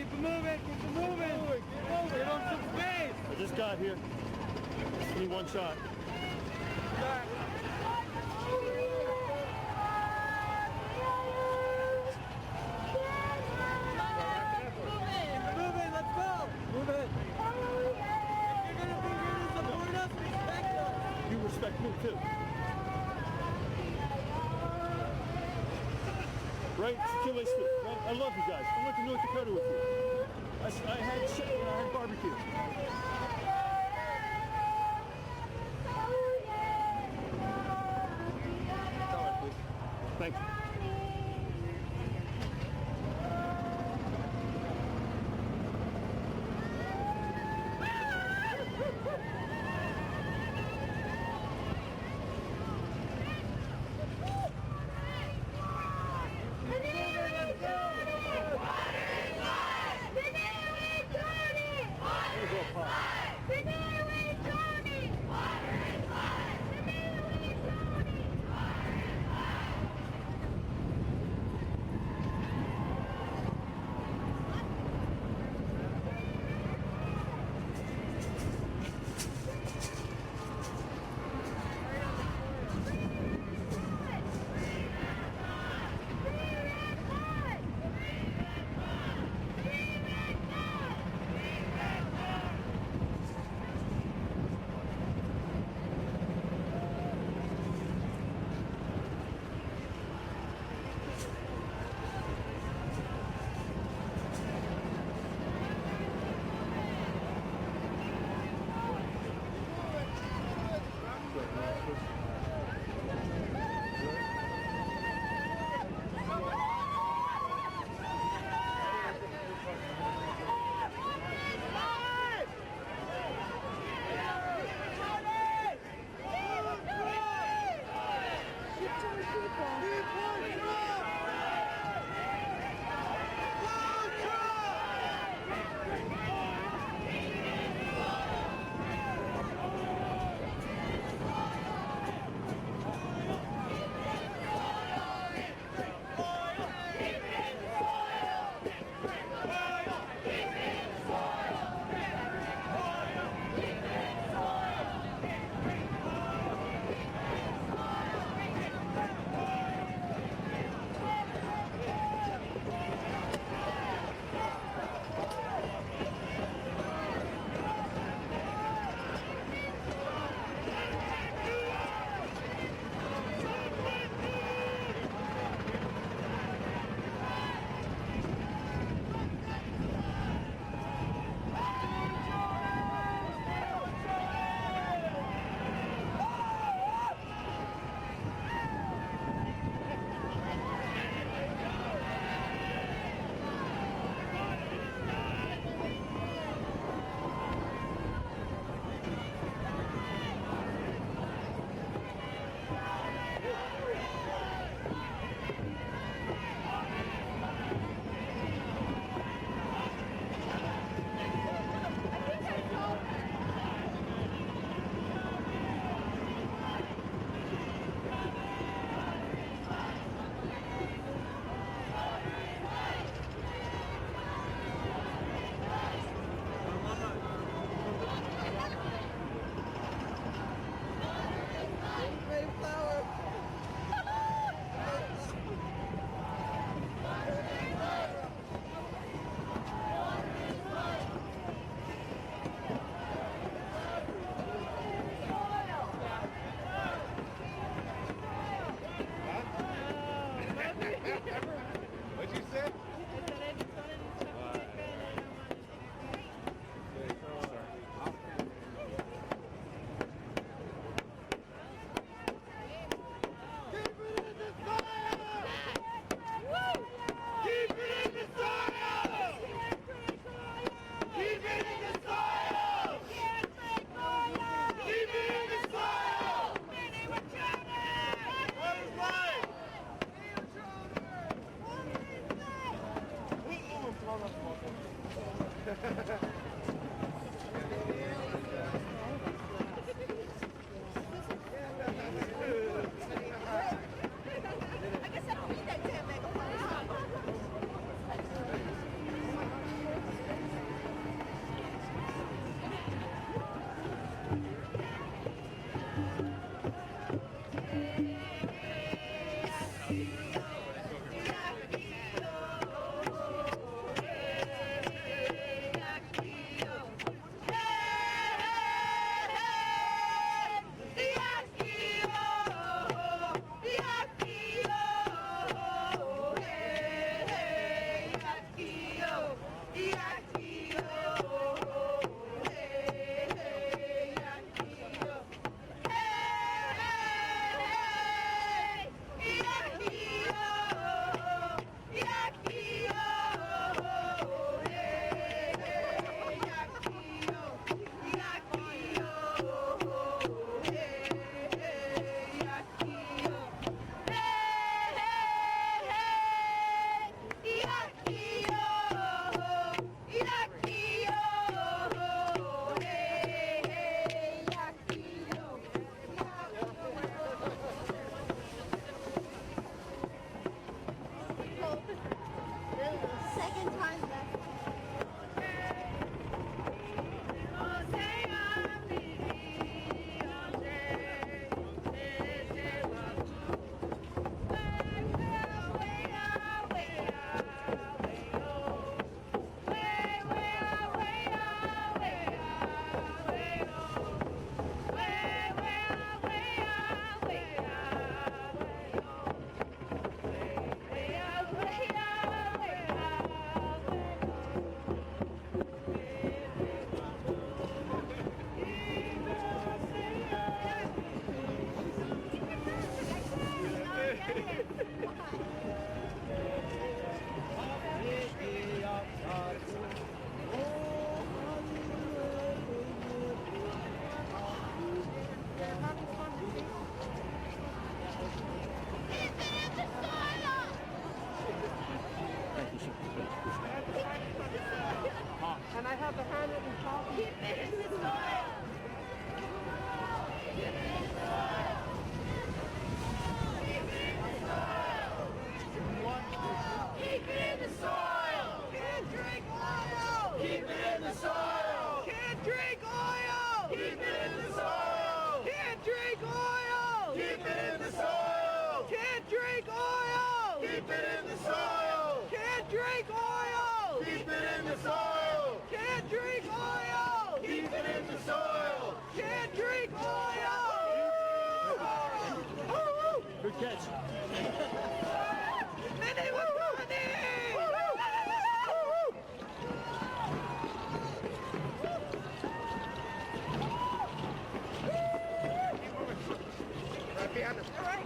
Keep it moving. Keep it moving. Give him some space. I just got here. Just need one shot. Moving. Let's go. Move it. If you're gonna be here to support us, respect us. You respect me too. Right? Kill my spirit. Right? I love you guys. I went to North Dakota with you. I had barbecue. Thank you. Pop. Second time left. And I have the handwritten copy. Keep it in the soil. Keep it in the soil. Keep it in the soil. Keep it in the soil. Can't drink oil. Keep it in the soil. Can't drink oil. Keep it in the soil. Can't drink oil. Keep it in the soil. Can't drink oil. Keep it in the soil. Can't drink oil. Keep it in the soil. Can't drink oil. Keep it in the soil. Can't drink oil. Good catch. Minnie was running. Right behind us. All right.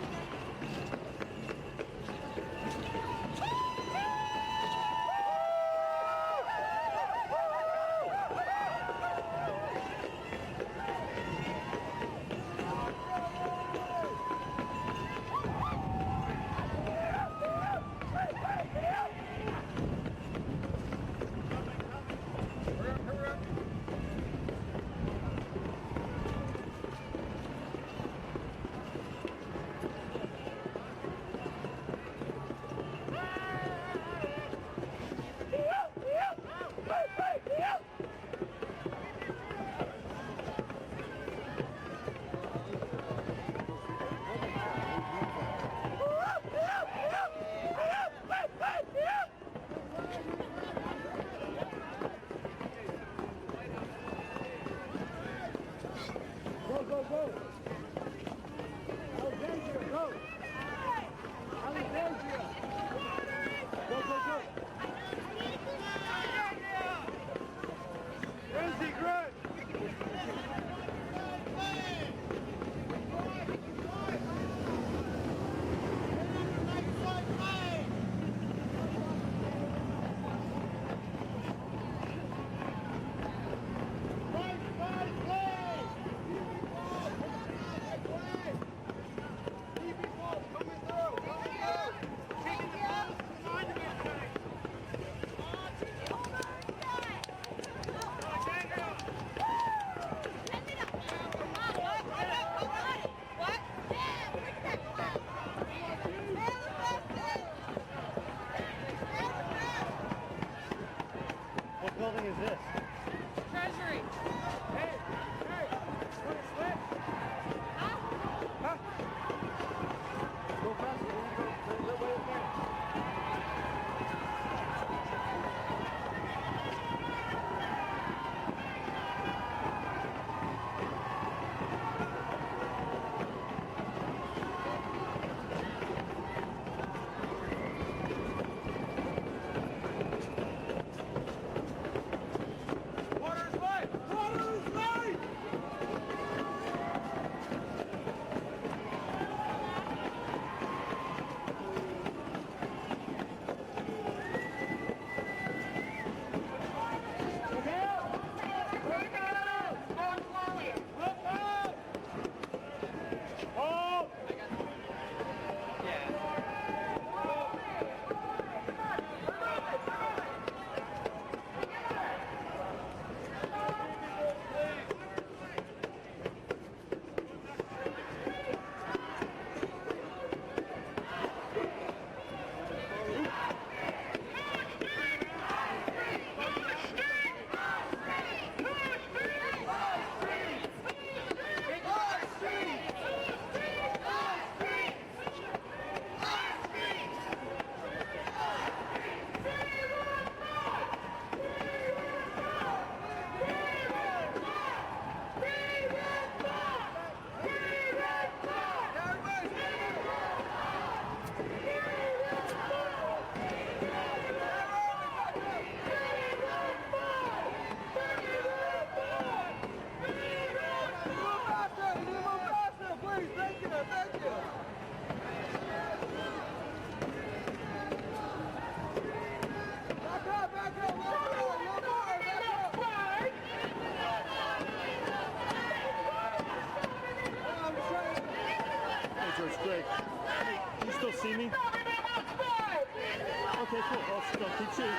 Okay, cool. I'll keep shooting.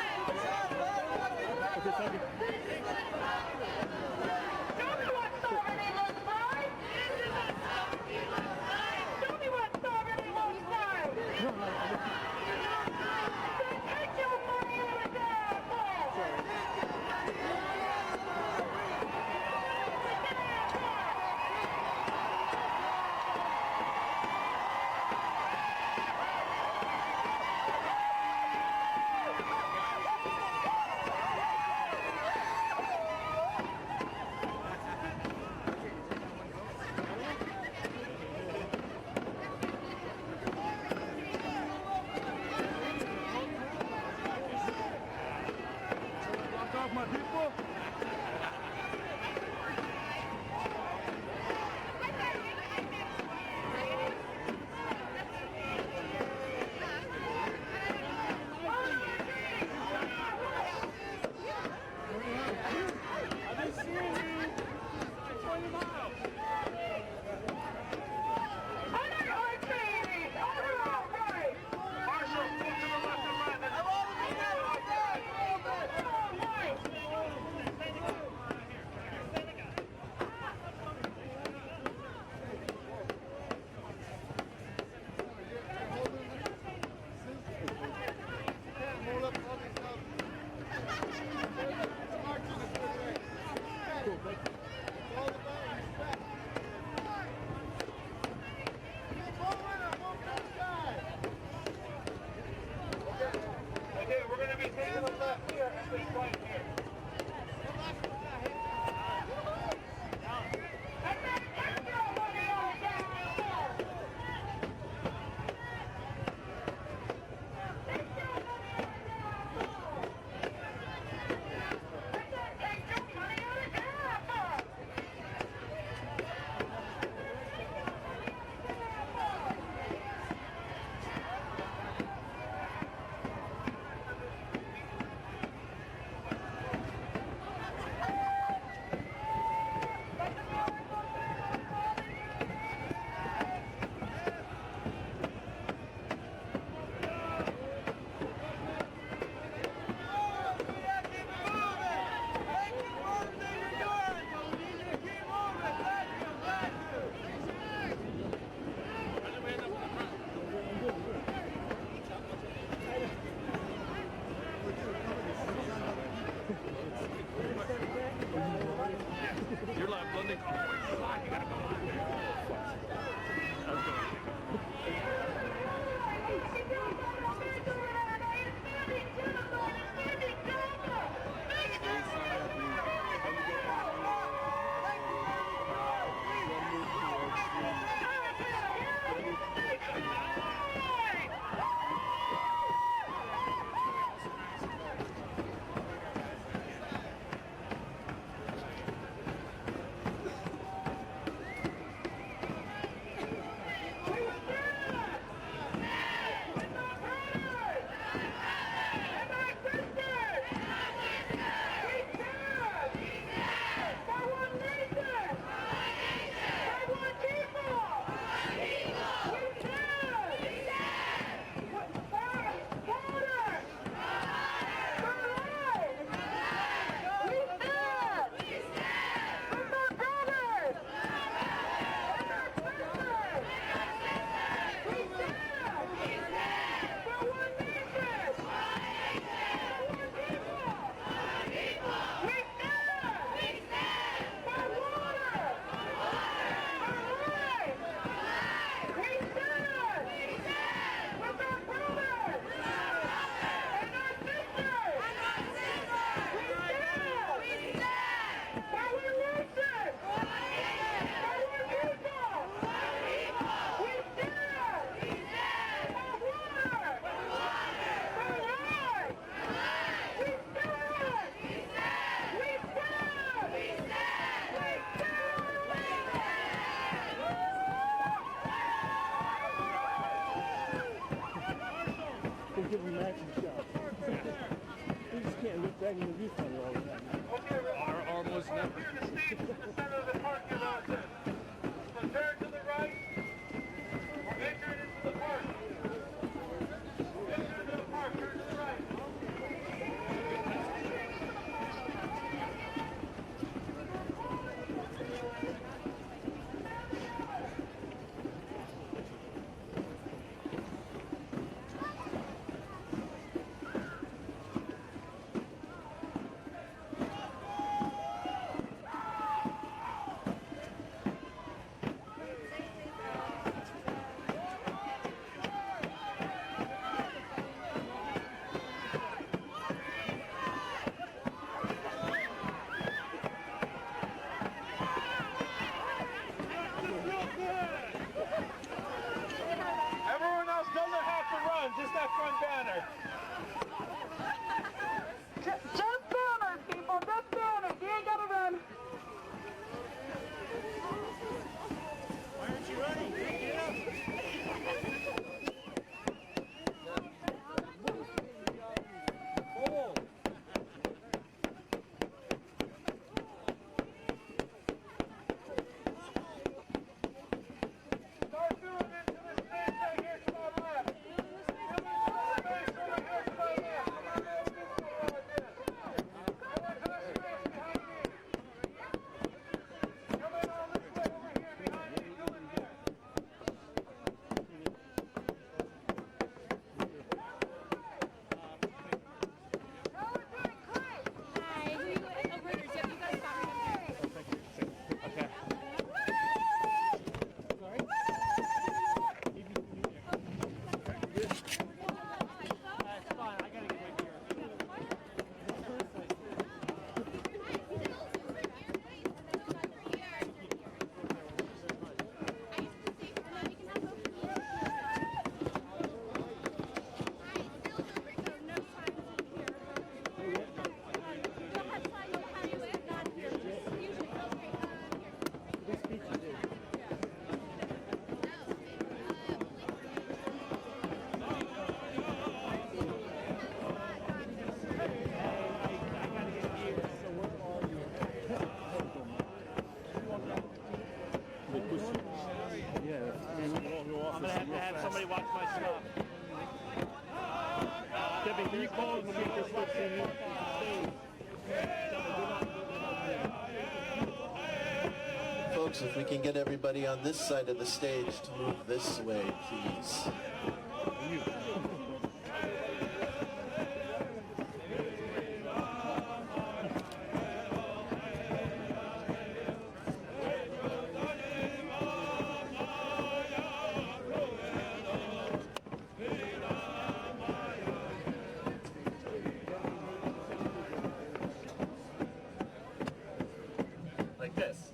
Okay, thank you. Show me what sovereignty looks like! Show me what sovereignty looks like! Then take your money out of the asshole! Walk off, my people. I've been seeing you. 20 miles. Honor our babies! Honor our rights! Marshal, move to the left and right. I want to be there! Okay, we're going to be taking a left here at this point here. And then take your money out of that asshole! Take your money out of that asshole! And then take your money out of that asshole! You're live, London. Oh, you gotta go live. Give them matching shots. You just can't look back in the viewfinder all the time. Are almost never. Here to stage in the center of the parking lot. Prepare to the right. We're entering into the park. Enter into the park. Turn to the right. banner. Just banners, people, just banners. You ain't gotta run. Why aren't you running? Get up. I'm gonna have to have somebody watch my stuff. Kevin, can you call and see if they're still seeing you? Folks, if we can get everybody on this side of the stage to move this way, please. Like this.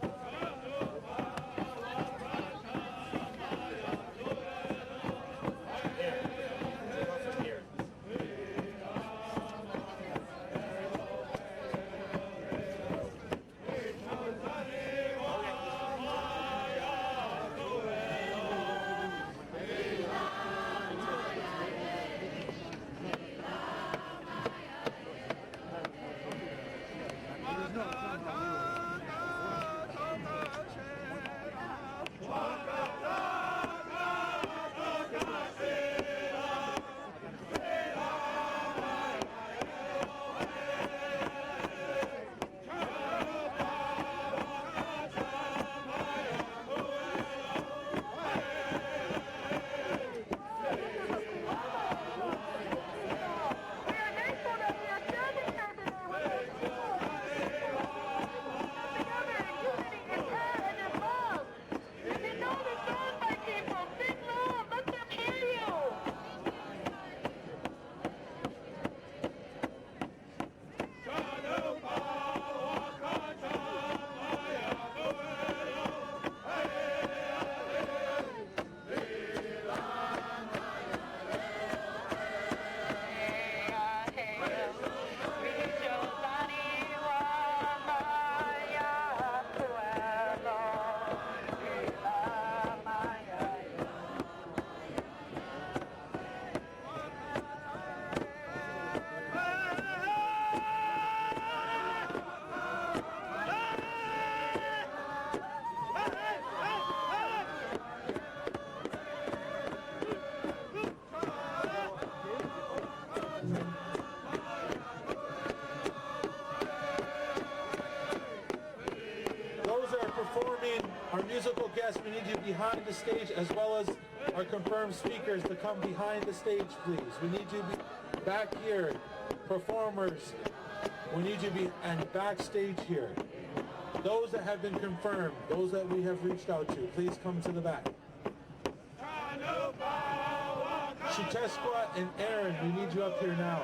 Those that are performing, our musical guests, we need you behind the stage, as well as our confirmed speakers to come behind the stage, please. We need you back here. Performers, we need you and backstage here. Those that have been confirmed, those that we have reached out to, please come to the back. Chitesqua and Aaron, we need you up here now.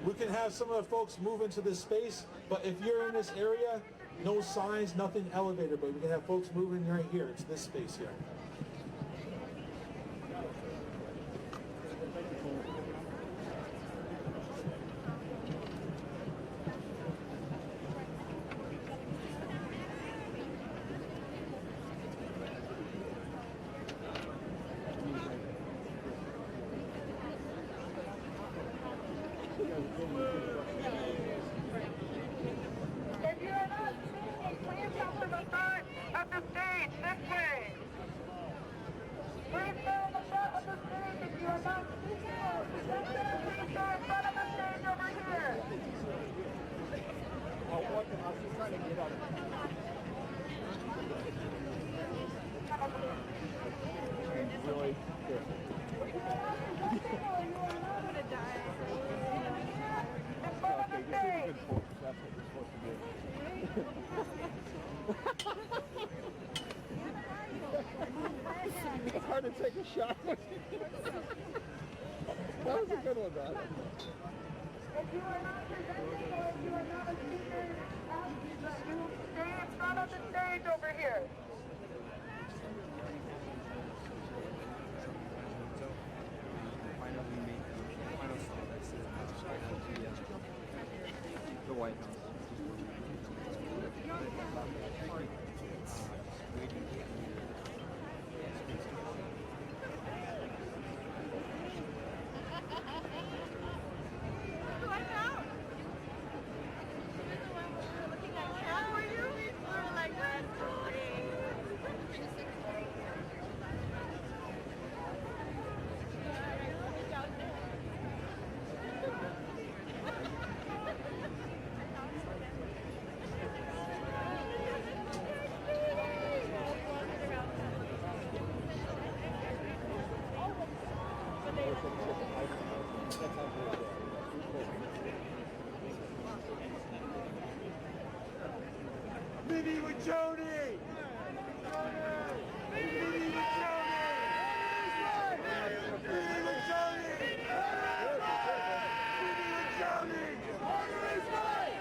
We can have some of the folks move into this space, but if you're in this area, no signs, nothing elevator, but we can have folks moving right here into this space here. If you are not speaking, please come to the front of the stage this way. Please stay on the front of the stage if you are not speaking. Please stay in front of the stage over here. It's hard to take a shot. That was a good one, Dad. If you are not presenting or if you are not a speaker, ask that you stay in front of the stage over here. The White House. Minnie with Jody! Minnie with Jody! Minnie with Jody! Minnie with Jody! Order is right!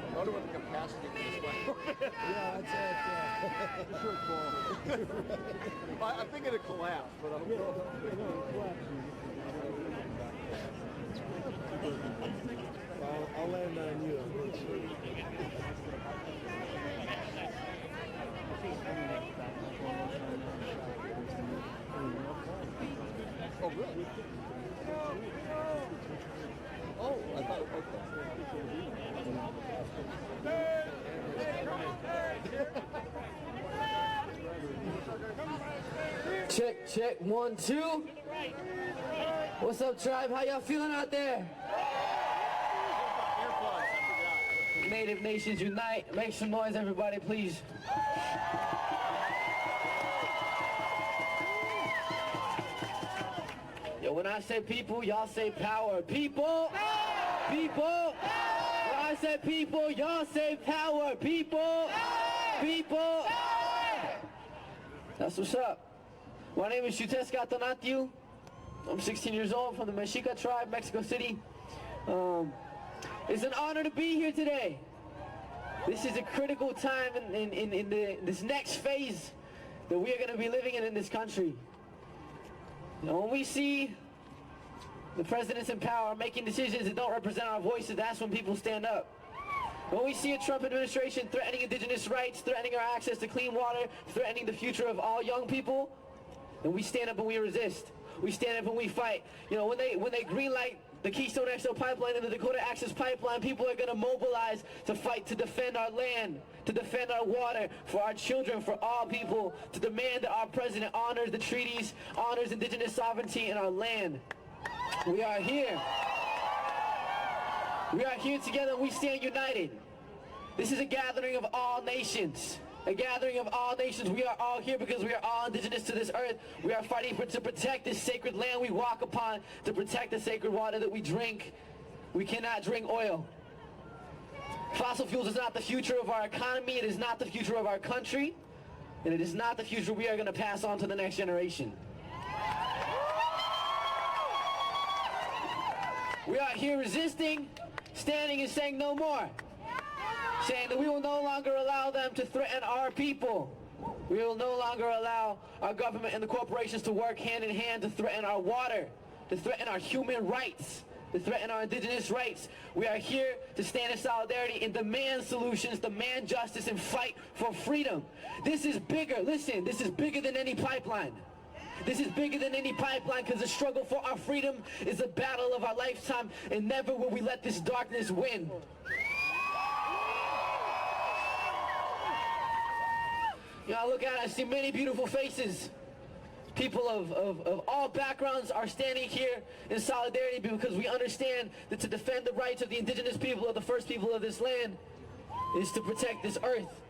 I wonder what the capacity for this one. Yeah, that's it. I'm thinking it collapsed, but I'm I'll land on you. Oh, really? Oh, I thought it was Check, check, 1, 2. What's up, tribe? How y'all feeling out there? Native Nations unite. Make some noise, everybody, please. Yo, when I say people, y'all say power. People! People! When I say people, y'all say power. People! People! That's what's up. My name is Chuteska Tonatiu. I'm 16 years old from the Mexica tribe, Mexico City. It's an honor to be here today. This is a critical time in this next phase that we are going to be living in this country. You know, when we see the presidents in power making decisions that don't represent our voices, that's when people stand up. When we see a Trump administration threatening indigenous rights, threatening our access to clean water, threatening the future of all young people, then we stand up and we resist. We stand up and we fight. You know, when they greenlight the Keystone XL pipeline and the Dakota Access pipeline, people are going to mobilize to fight to defend our land, to defend our water, for our children, for all people, to demand that our president honors the treaties, honors indigenous sovereignty in our land. We are here. We are here together and we stand united. This is a gathering of all nations. A gathering of all nations. We are all here because we are all indigenous to this earth. We are fighting to protect this sacred land we walk upon, to protect the sacred water that we drink. We cannot drink oil. Fossil fuels is not the future of our economy. It is not the future of our country. And it is not the future we are going to pass on to the next generation. We are here resisting, standing and saying no more. Saying that we will no longer allow them to threaten our people. We will no longer allow our government and the corporations to work hand in hand to threaten our water, to threaten our human rights, to threaten our indigenous rights. We are here to stand in solidarity and demand solutions, demand justice, and fight for freedom. This is bigger, listen, this is bigger than any pipeline. This is bigger than any pipeline because the struggle for our freedom is a battle of our lifetime, and never will we let this darkness win. You know, I look out, I see many beautiful faces. People of all backgrounds are standing here in solidarity because we understand that to defend the rights of the indigenous people, of the first people of this land, is to protect this earth.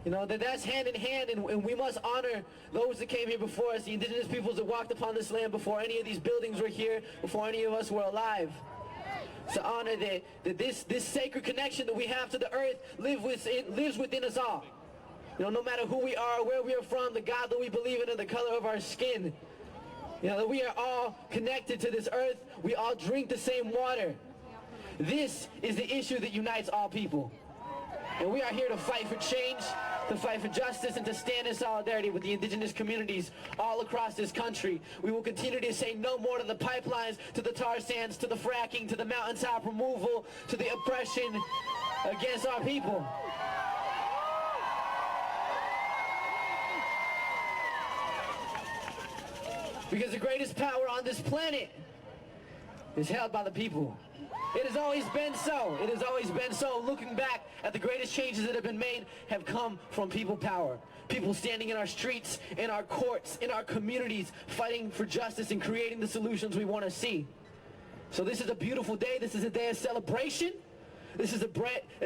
You know, that's hand in hand, and we must honor those that came here before us, the indigenous peoples that walked upon this land before any of these buildings were here, before any of us were alive. To honor that this sacred connection that we have to the earth lives within us all. You know, no matter who we are, where we are from, the God that we believe in, and the color of our skin. You know, that we are all connected to this earth. We all drink the same water. This is the issue that unites all people. And we are here to fight for change, to fight for justice, and to stand in solidarity with the indigenous communities all across this country. We will continue to say no more to the pipelines, to the tar sands, to the fracking, to the mountaintop removal, to the oppression against our people. Because the greatest power on this planet is held by the people. It has always been so. It has always been so. Looking back at the greatest changes that have been made have come from people power. People standing in our streets, in our courts, in our communities, fighting for justice and creating the solutions we want to see. So this is a beautiful day. This is a day of celebration. This is a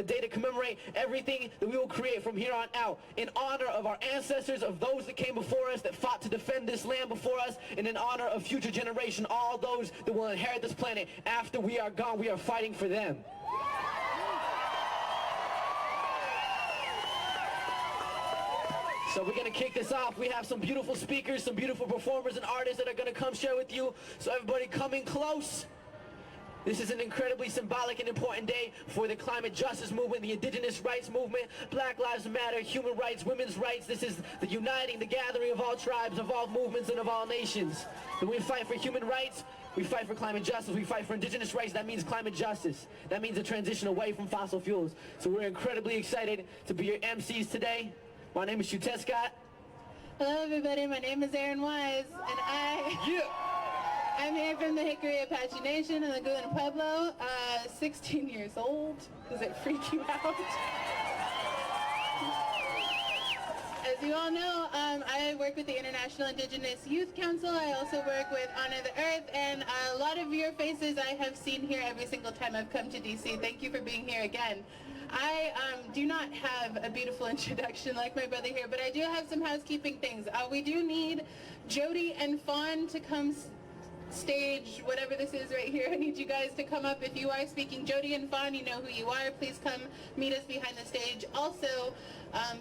day to commemorate everything that we will create from here on out in honor of our ancestors, of those that came before us, that fought to defend this land before us, and in honor of future generations, all those that will inherit this planet after we are gone. We are fighting for them. So we're going to kick this off. We have some beautiful speakers, some beautiful performers and artists that are going to come share with you. So everybody come in close. This is an incredibly symbolic and important day for the climate justice movement, the indigenous rights movement, Black Lives Matter, human rights, women's rights. This is the uniting, the gathering of all tribes, of all movements, and of all nations. When we fight for human rights, we fight for climate justice, we fight for indigenous rights. That means climate justice. That means a transition away from fossil fuels. So we're incredibly excited to be your MCs today. My name is Scott. Hello everybody, my name is Aaron Wise, and I'm here from the Hickory Apache Nation in the Laguna Pueblo, 16 years old. Does it freak you out? As you all know, I work with the International Indigenous Youth Council. I also work with Honor the Earth, and a lot of your faces I have seen here every single time I've come to DC. Thank you for being here again. I do not have a beautiful introduction like my brother here, but I do have some housekeeping things. We do need Jody and Fawn to come stage, whatever this is right here. I need you guys to come up. If you are speaking Jody and Fawn, you know who you are. Please come meet us behind the stage. Also,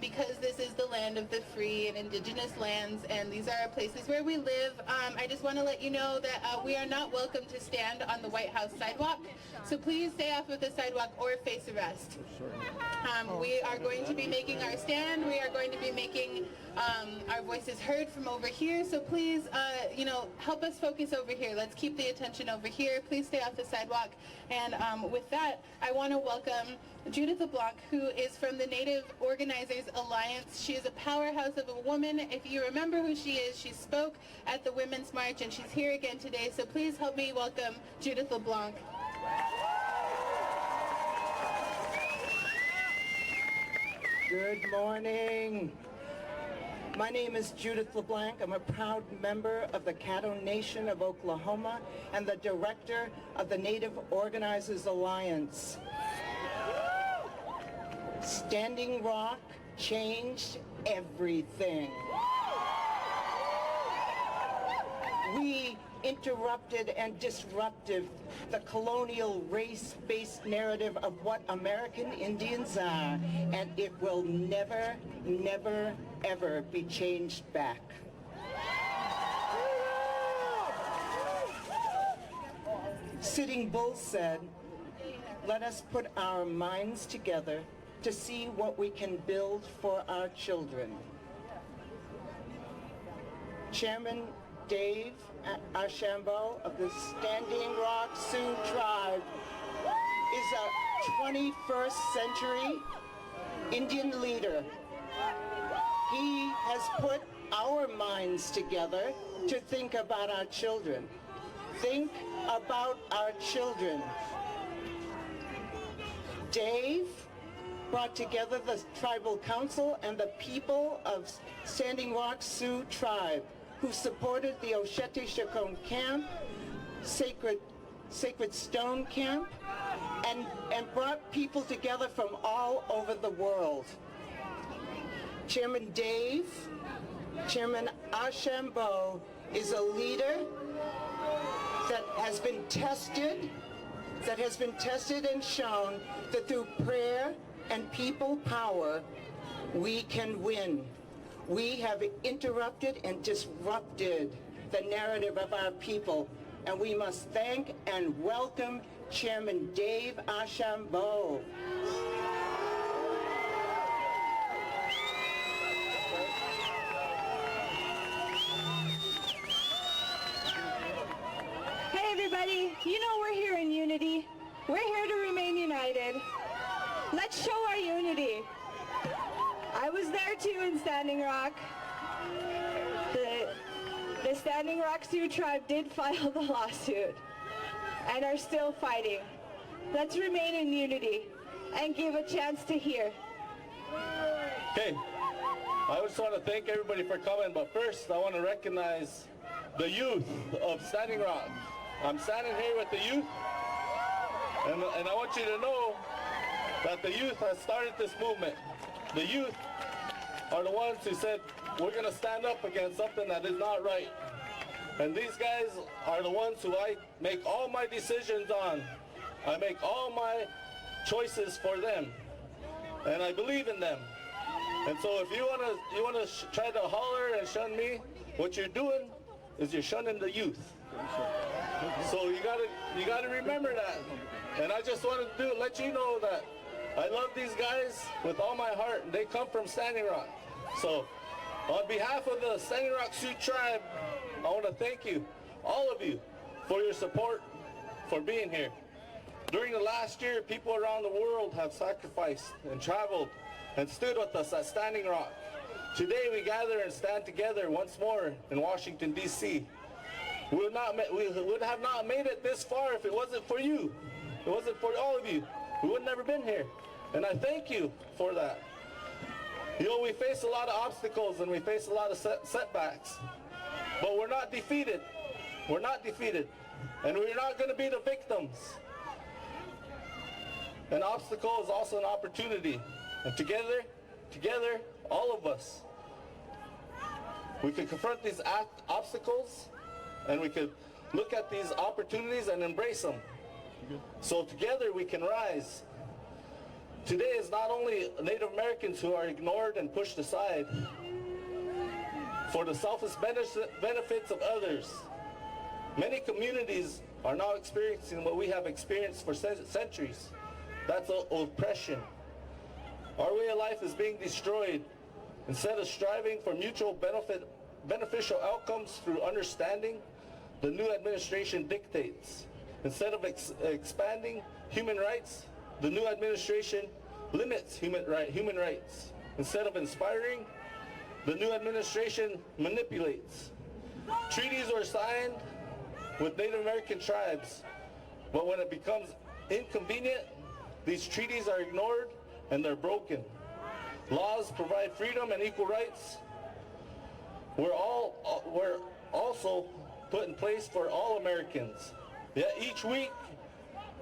because this is the land of the free and indigenous lands, and these are places where we live, I just want to let you know that we are not welcome to stand on the White House sidewalk. So please stay off of the sidewalk or face arrest. We are going to be making our stand. We are going to be making our voices heard from over here. So please, help us focus over here. Let's keep the attention over here. Please stay off the sidewalk. And with that, I want to welcome Judith LeBlanc, who is from the Native Organizers Alliance. She is a powerhouse of a woman. If you remember who she is, she spoke at the Women's March, and she's here again today. So please help me welcome Judith LeBlanc. Good morning. My name is Judith LeBlanc. I'm a proud member of the Caddo Nation of Oklahoma and the director of the Native Organizers Alliance. Standing Rock changed everything. We interrupted and disrupted the colonial race-based narrative of what American Indians are, and it will never, never, ever be changed back. Sitting Bull said, "Let us put our minds together to see what we can build for our children." Chairman Dave Archambault of the Standing Rock Sioux Tribe is a 21st century Indian leader. He has put our minds together to think about our children. Think about our children. Dave brought together the Tribal Council and the people of Standing Rock Sioux Tribe who supported the Oshete Camp, Sacred Stone Camp, and brought people together from all over the world. Chairman Dave, Chairman Archambault is a leader that has been tested and shown that through prayer and people power, we can win. We have interrupted and disrupted the narrative of our people, and we must thank and welcome Chairman Dave Archambault. Hey everybody, you know we're here in unity. We're here to remain united. Let's show our unity. I was there too in Standing Rock. The Standing Rock Sioux Tribe did file the lawsuit and are still fighting. Let's remain in unity and give a chance to hear. Okay, I just want to thank everybody for coming, but first I want to recognize the youth of Standing Rock. I'm standing here with the youth, and I want you to know that the youth has started this movement. The youth are the ones who said, we're going to stand up against something that is not right. And these guys are the ones who I make all my decisions on. I make all my choices for them. And I believe in them. And so if you want to try to holler and shun me, what you're doing is you're shunning the youth. So you gotta remember that. And I just want to let you know that I love these guys with all my heart, and they come from Standing Rock. So on behalf of the Standing Rock Sioux Tribe, I want to thank you, all of you, for your support, for being here. During the last year, people around the world have sacrificed and traveled and stood with us at Standing Rock. Today we gather and stand together once more in Washington, D.C. We would have not made it this far if it wasn't for you. If it wasn't for all of you, we would have never been here. And I thank you for that. You know, we face a lot of obstacles and we face a lot of setbacks. But we're not defeated. We're not defeated. And we're not going to be the victims. An obstacle is also an opportunity. And together, all of us, we can confront these obstacles and we could look at these opportunities and embrace them. So together we can rise. Today is not only Native Americans who are ignored and pushed aside for the selfish benefits of others. Many communities are now experiencing what we have experienced for centuries. That's oppression. Our way of life is being destroyed. Instead of striving for mutual beneficial outcomes through understanding, the new administration dictates. Instead of expanding human rights, the new administration limits human rights. Instead of inspiring, the new administration manipulates. Treaties were signed with Native American tribes, but when it becomes inconvenient, these treaties are ignored and they're broken. Laws provide freedom and equal rights. We're also put in place for all Americans. Yet each week,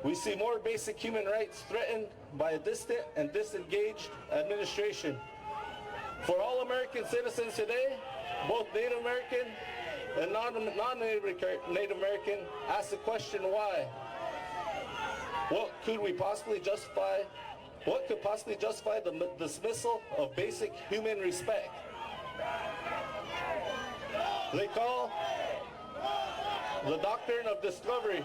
we see more basic human rights threatened by a distant and disengaged administration. For all American citizens today, both Native American and non-Native American, ask the question why. What could possibly justify the dismissal of basic human respect? They call the doctrine of discovery.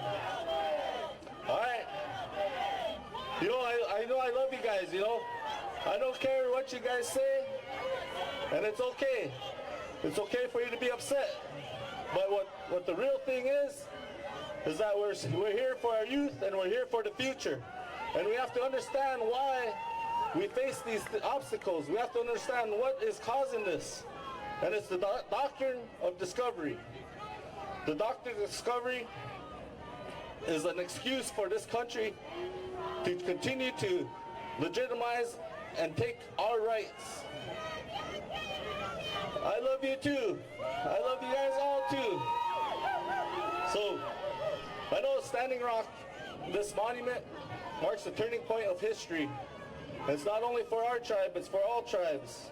You know, I know I love you guys, you know. I don't care what you guys say, and it's okay. It's okay for you to be upset. But what the real thing is that we're here for our youth and we're here for the future. And we have to understand why we face these obstacles. We have to understand what is causing this. And it's the doctrine of discovery. The doctrine of discovery is an excuse for this country to continue to legitimize and take our rights. I love you too. I love you guys all too. So, I know Standing Rock, this monument, marks the turning point of history. It's not only for our tribe, it's for all tribes,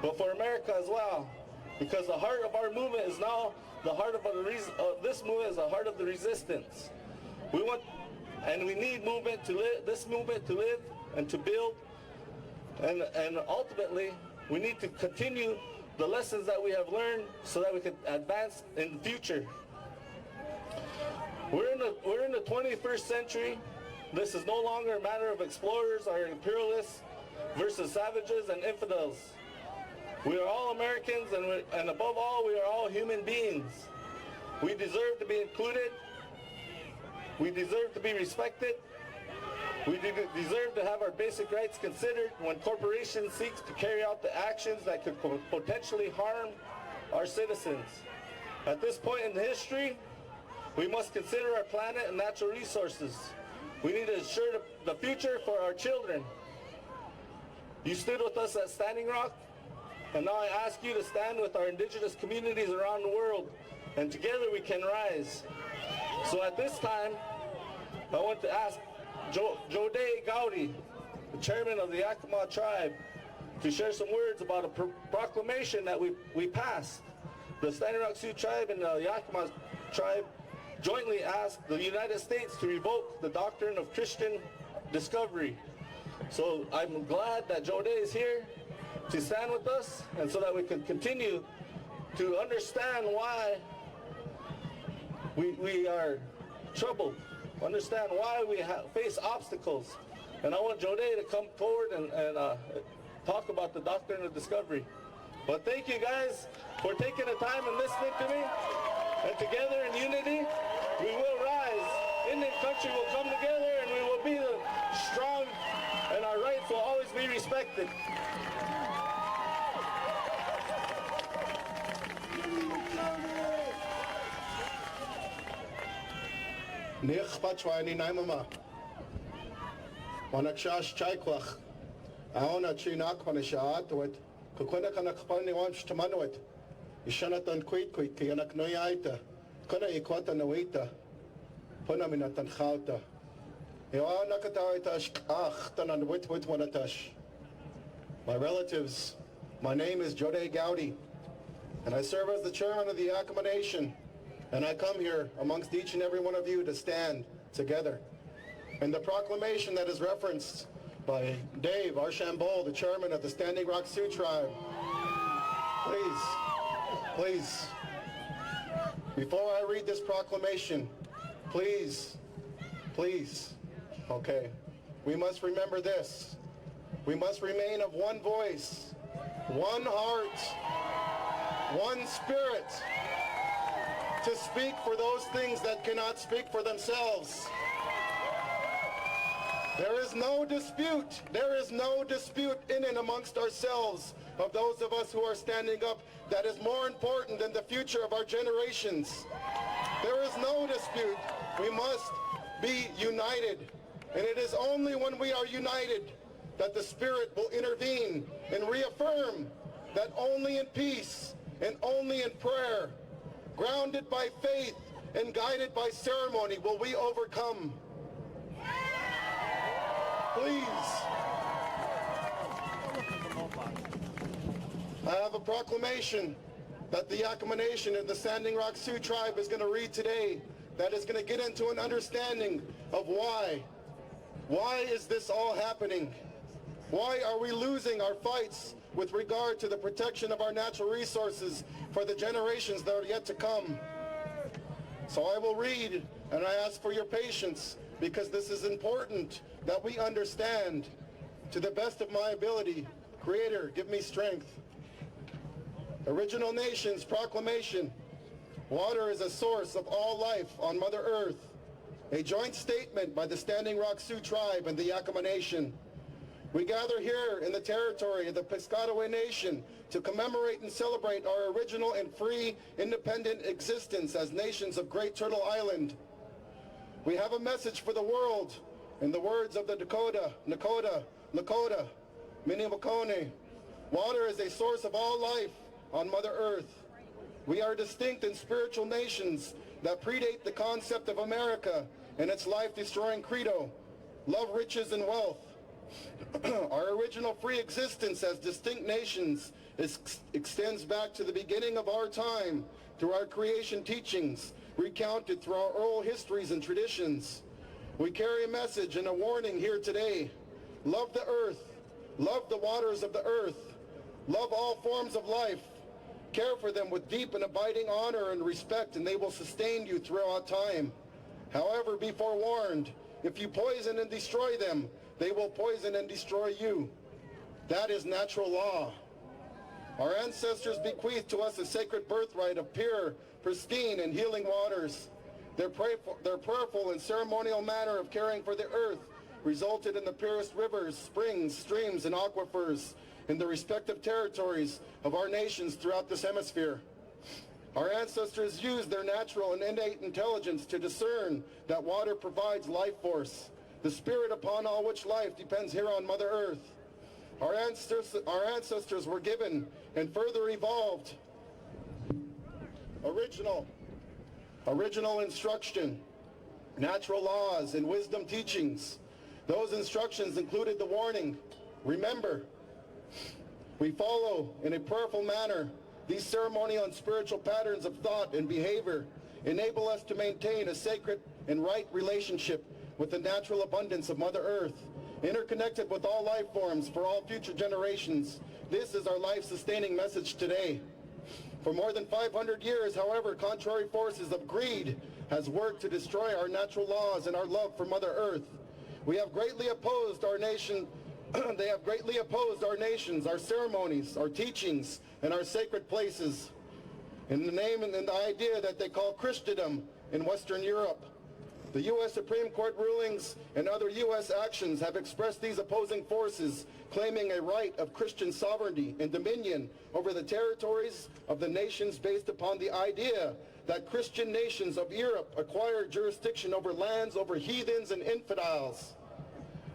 but for America as well. Because the heart of our movement is now the heart of this movement is the heart of the resistance. We want, and we need movement to live, this movement to live and to build, and ultimately we need to continue the lessons that we have learned so that we can advance in the future. We're in the 21st century. This is no longer a matter of explorers or imperialists versus savages and infidels. We are all Americans, and above all, we are all human beings. We deserve to be included. We deserve to be respected. We deserve to have our basic rights considered when corporations seek to carry out the actions that could potentially harm our citizens. At this point in history, we must consider our planet and natural resources. We need to ensure the future for our children. You stood with us at Standing Rock, and now I ask you to stand with our indigenous communities around the world, and together we can rise. So at this time, I want to ask Jode Gowdy, the chairman of the Yakima tribe, to share some words about a proclamation that we passed. The Standing Rock Sioux tribe and the Yakima tribe jointly asked the United States to revoke the doctrine of Christian discovery. So I'm glad that Jode is here to stand with us, and so that we can continue to understand why we are troubled, understand why we face obstacles. And I want Jode to come forward and talk about the doctrine of discovery. But thank you guys for taking the time and listening to me. And together in unity, we will rise. Indian country will come together, and we will be strong, and our rights will always be respected. Nich Pachwani Naimama. Wanakshash Chaikwach. Aona Chinak Panashat with Kukunakanak Wamsh Tamanuit. Ishanatan Quit Kianak Noyaita. Kuna Iquata Noita. Punaminatan Khauta. Nakataitash Ach Tanan Wit Wanatash. My relatives, my name is Jode Gowdy, and I serve as the chairman of the Yakima Nation. And I come here amongst each and every one of you to stand together. And the proclamation that is referenced by Dave Archambault, the chairman of the Standing Rock Sioux tribe. Please, before I read this proclamation, please, okay, we must remember this. We must remain of one voice, one heart, one spirit, to speak for those things that cannot speak for themselves. There is no dispute in and amongst ourselves of those of us who are standing up that is more important than the future of our generations. There is no dispute. We must be united. And it is only when we are united that the Spirit will intervene and reaffirm that only in peace and only in prayer, grounded by faith and guided by ceremony, will we overcome. Please. I have a proclamation that the Yakima Nation and the Standing Rock Sioux tribe is going to read today that is going to get into an understanding of why. Why is this all happening? Why are we losing our fights with regard to the protection of our natural resources for the generations that are yet to come? So I will read, and I ask for your patience, because this is important that we understand. To the best of my ability, Creator, give me strength. Original Nations Proclamation. Water is a source of all life on Mother Earth. A joint statement by the Standing Rock Sioux Tribe and the Yakama Nation. We gather here in the territory of the Piscataway Nation to commemorate and celebrate our original and free, independent existence as nations of Great Turtle Island. We have a message for the world in the words of the Dakota, Lakota, Minnemakone. Water is a source of all life on Mother Earth. We are distinct and spiritual nations that predate the concept of America and its life-destroying credo, love, riches, and wealth. Our original free existence as distinct nations extends back to the beginning of our time through our creation teachings, recounted through our oral histories and traditions. We carry a message and a warning here today. Love the earth, love the waters of the earth, love all forms of life, care for them with deep and abiding honor and respect, and they will sustain you throughout time. However, be forewarned, if you poison and destroy them, they will poison and destroy you. That is natural law. Our ancestors bequeathed to us a sacred birthright of pure, pristine, and healing waters. Their prayerful and ceremonial manner of caring for the earth resulted in the purest rivers, springs, streams, and aquifers in the respective territories of our nations throughout this hemisphere. Our ancestors used their natural and innate intelligence to discern that water provides life force, the spirit upon all which life depends here on Mother Earth. Our ancestors were given and further evolved original instruction, natural laws, and wisdom teachings. Those instructions included the warning, remember. We follow in a prayerful manner. These ceremonial and spiritual patterns of thought and behavior enable us to maintain a sacred and right relationship with the natural abundance of Mother Earth, interconnected with all life forms for all future generations. This is our life-sustaining message today. For more than 500 years, however, contrary forces of greed has worked to destroy our natural laws and our love for Mother Earth. We have greatly opposed our nation. They have greatly opposed our nations, our ceremonies, our teachings, and our sacred places in the name and in the idea that they call Christendom in Western Europe. The U.S. Supreme Court rulings and other U.S. actions have expressed these opposing forces, claiming a right of Christian sovereignty and dominion over the territories of the nations based upon the idea that Christian nations of Europe acquired jurisdiction over lands, over heathens and infidels.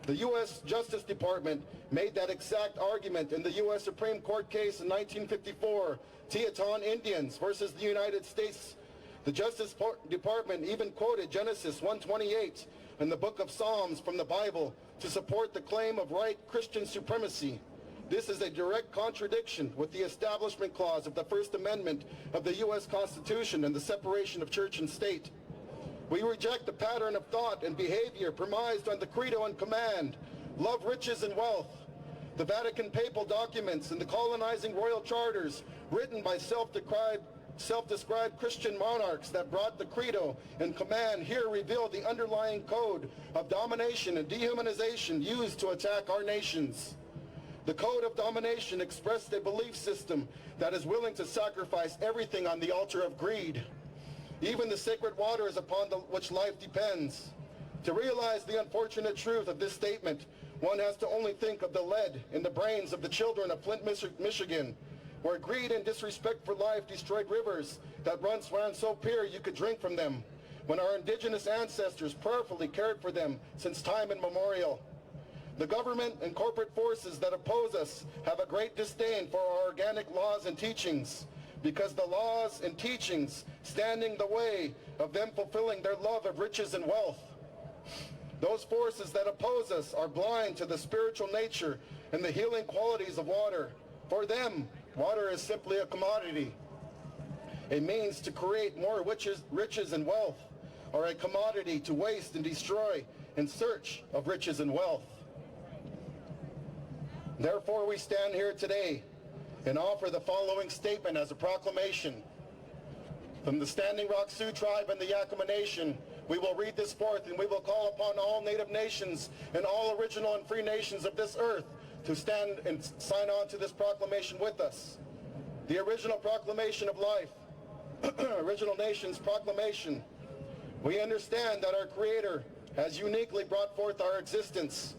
The U.S. Justice Department made that exact argument in the U.S. Supreme Court case in 1954, Teton Indians versus the United States. The Justice Department even quoted Genesis 1:28 and the book of Psalms from the Bible to support the claim of right Christian supremacy. This is a direct contradiction with the Establishment Clause of the First Amendment of the U.S. Constitution and the separation of church and state. We reject the pattern of thought and behavior premised on the credo and command, love, riches, and wealth. The Vatican papal documents and the colonizing royal charters written by self-described Christian monarchs that brought the credo and command here reveal the underlying code of domination and dehumanization used to attack our nations. The code of domination expressed a belief system that is willing to sacrifice everything on the altar of greed, even the sacred waters upon which life depends. To realize the unfortunate truth of this statement, one has to only think of the lead in the brains of the children of Flint, Michigan, where greed and disrespect for life destroyed rivers that once ran so pure you could drink from them, when our indigenous ancestors prayerfully cared for them since time immemorial. The government and corporate forces that oppose us have a great disdain for our organic laws and teachings, because the laws and teachings stand in the way of them fulfilling their love of riches and wealth. Those forces that oppose us are blind to the spiritual nature and the healing qualities of water. For them, water is simply a commodity, a means to create more riches and wealth, or a commodity to waste and destroy in search of riches and wealth. Therefore, we stand here today and offer the following statement as a proclamation. From the Standing Rock Sioux Tribe and the Yakima Nation, we will read this forth, and we will call upon all Native nations and all original and free nations of this earth to stand and sign on to this proclamation with us. The original proclamation of life, Original Nations Proclamation. We understand that our Creator has uniquely brought forth our existence.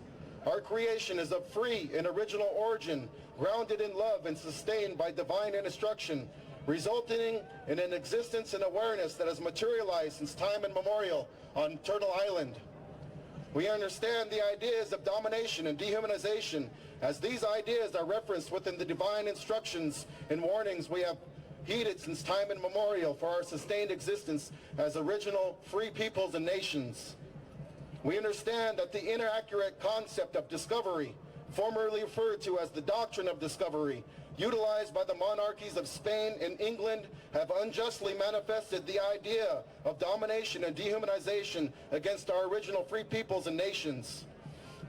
Our creation is of free and original origin, grounded in love and sustained by divine instruction, resulting in an existence and awareness that has materialized since time immemorial on Turtle Island. We understand the ideas of domination and dehumanization, as these ideas are referenced within the divine instructions and warnings we have heeded since time immemorial for our sustained existence as original free peoples and nations. We understand that the inaccurate concept of discovery, formerly referred to as the doctrine of discovery, utilized by the monarchies of Spain and England, have unjustly manifested the idea of domination and dehumanization against our original free peoples and nations.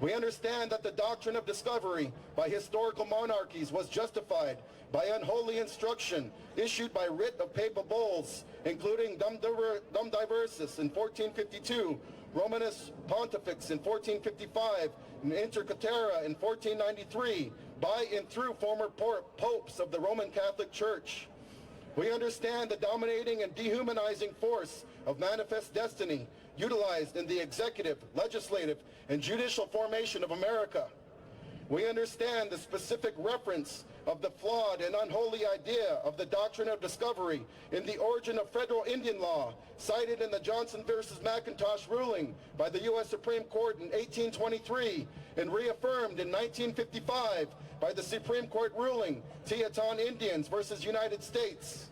We understand that the doctrine of discovery by historical monarchies was justified by unholy instruction issued by writ of papal bulls, including Dum Diversus in 1452, Romanus Pontifex in 1455, and Inter Caetera in 1493, by and through former popes of the Roman Catholic Church. We understand the dominating and dehumanizing force of manifest destiny utilized in the executive, legislative, and judicial formation of America. We understand the specific reference of the flawed and unholy idea of the doctrine of discovery in the origin of federal Indian law, cited in the Johnson versus McIntosh ruling by the U.S. Supreme Court in 1823 and reaffirmed in 1955 by the Supreme Court ruling Teton Indians versus United States.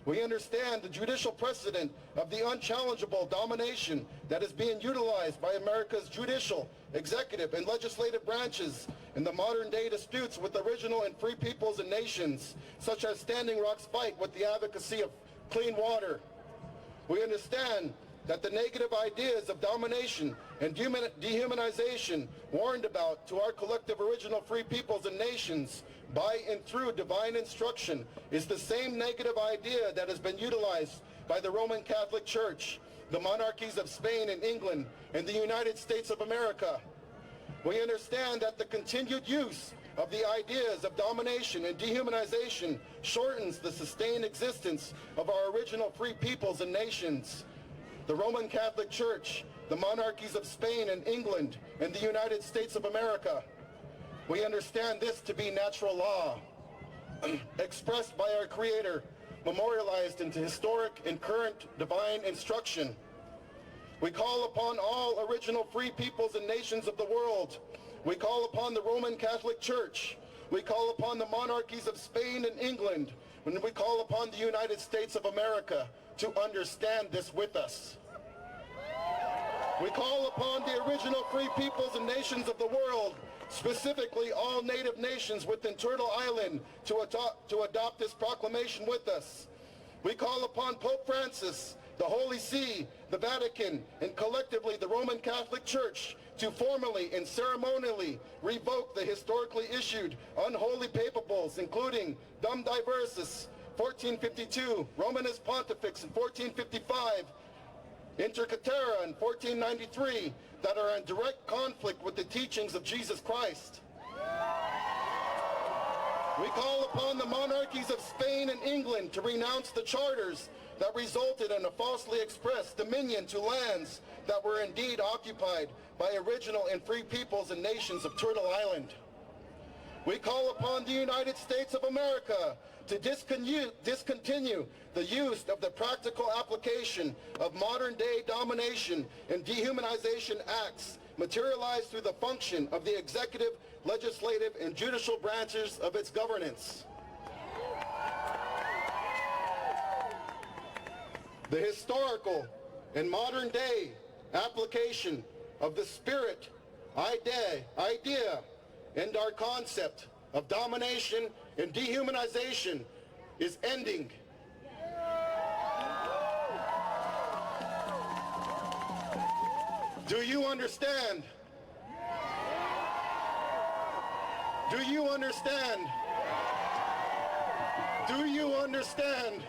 We understand the judicial precedent of the unchallengeable domination that is being utilized by America's judicial, executive, and legislative branches in the modern-day disputes with original and free peoples and nations, such as Standing Rock's fight with the advocacy of clean water. We understand that the negative ideas of domination and dehumanization warned about to our collective original free peoples and nations by and through divine instruction is the same negative idea that has been utilized by the Roman Catholic Church, the monarchies of Spain and England, and the United States of America. We understand that the continued use of the ideas of domination and dehumanization shortens the sustained existence of our original free peoples and nations. The Roman Catholic Church, the monarchies of Spain and England, and the United States of America. We understand this to be natural law, expressed by our Creator, memorialized into historic and current divine instruction. We call upon all original free peoples and nations of the world. We call upon the Roman Catholic Church. We call upon the monarchies of Spain and England. And we call upon the United States of America to understand this with us. We call upon the original free peoples and nations of the world, specifically all Native nations within Turtle Island, to adopt this proclamation with us. We call upon Pope Francis, the Holy See, the Vatican, and collectively the Roman Catholic Church to formally and ceremonially revoke the historically issued unholy papal bulls, including Dum Diversus, 1452, Romanus Pontifex in 1455, Inter Caetera in 1493, that are in direct conflict with the teachings of Jesus Christ. We call upon the monarchies of Spain and England to renounce the charters that resulted in a falsely expressed dominion to lands that were indeed occupied by original and free peoples and nations of Turtle Island. We call upon the United States of America to discontinue the use of the practical application of modern-day domination and dehumanization acts materialized through the function of the executive, legislative, and judicial branches of its governance. The historical and modern-day application of the spirit, idea, and our concept of domination and dehumanization is ending. Do you understand? Do you understand? Do you understand?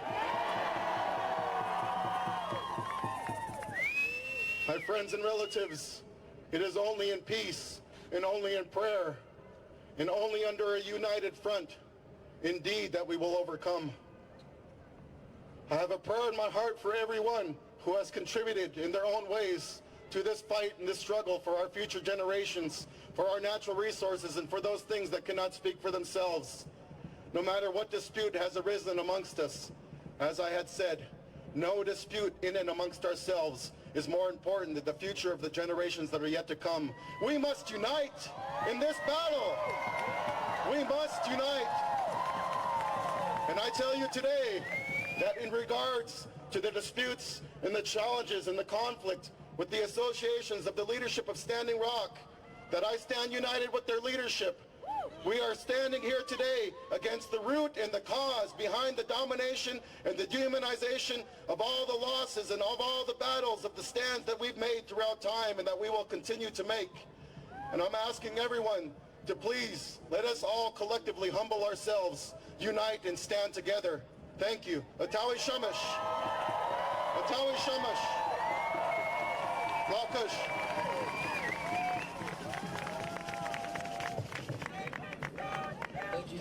My friends and relatives, it is only in peace and only in prayer and only under a united front, indeed, that we will overcome. I have a prayer in my heart for everyone who has contributed in their own ways to this fight and this struggle for our future generations, for our natural resources, and for those things that cannot speak for themselves. No matter what dispute has arisen amongst us, as I had said, no dispute in and amongst ourselves is more important than the future of the generations that are yet to come. We must unite in this battle. We must unite. And I tell you today that in regards to the disputes and the challenges and the conflict with the associations of the leadership of Standing Rock, that I stand united with their leadership. We are standing here today against the root and the cause behind the domination and the dehumanization of all the losses and of all the battles of the stands that we've made throughout time and that we will continue to make. And I'm asking everyone to please let us all collectively humble ourselves, unite and stand together. Thank you. Atawi Shamash. Atawi Shamash. Lakush. Thank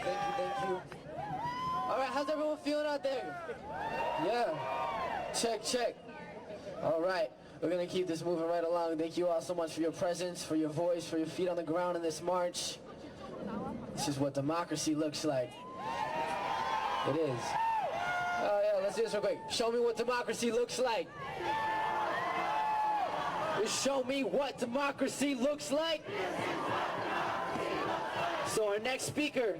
you. All right, how's everyone feeling out there? Yeah. Check. All right, we're gonna keep this moving right along. Thank you all so much for your presence, for your voice, for your feet on the ground in this march. This is what democracy looks like. It is. Oh yeah, let's do this real quick. Show me what democracy looks like. Just show me what democracy looks like. So our next speaker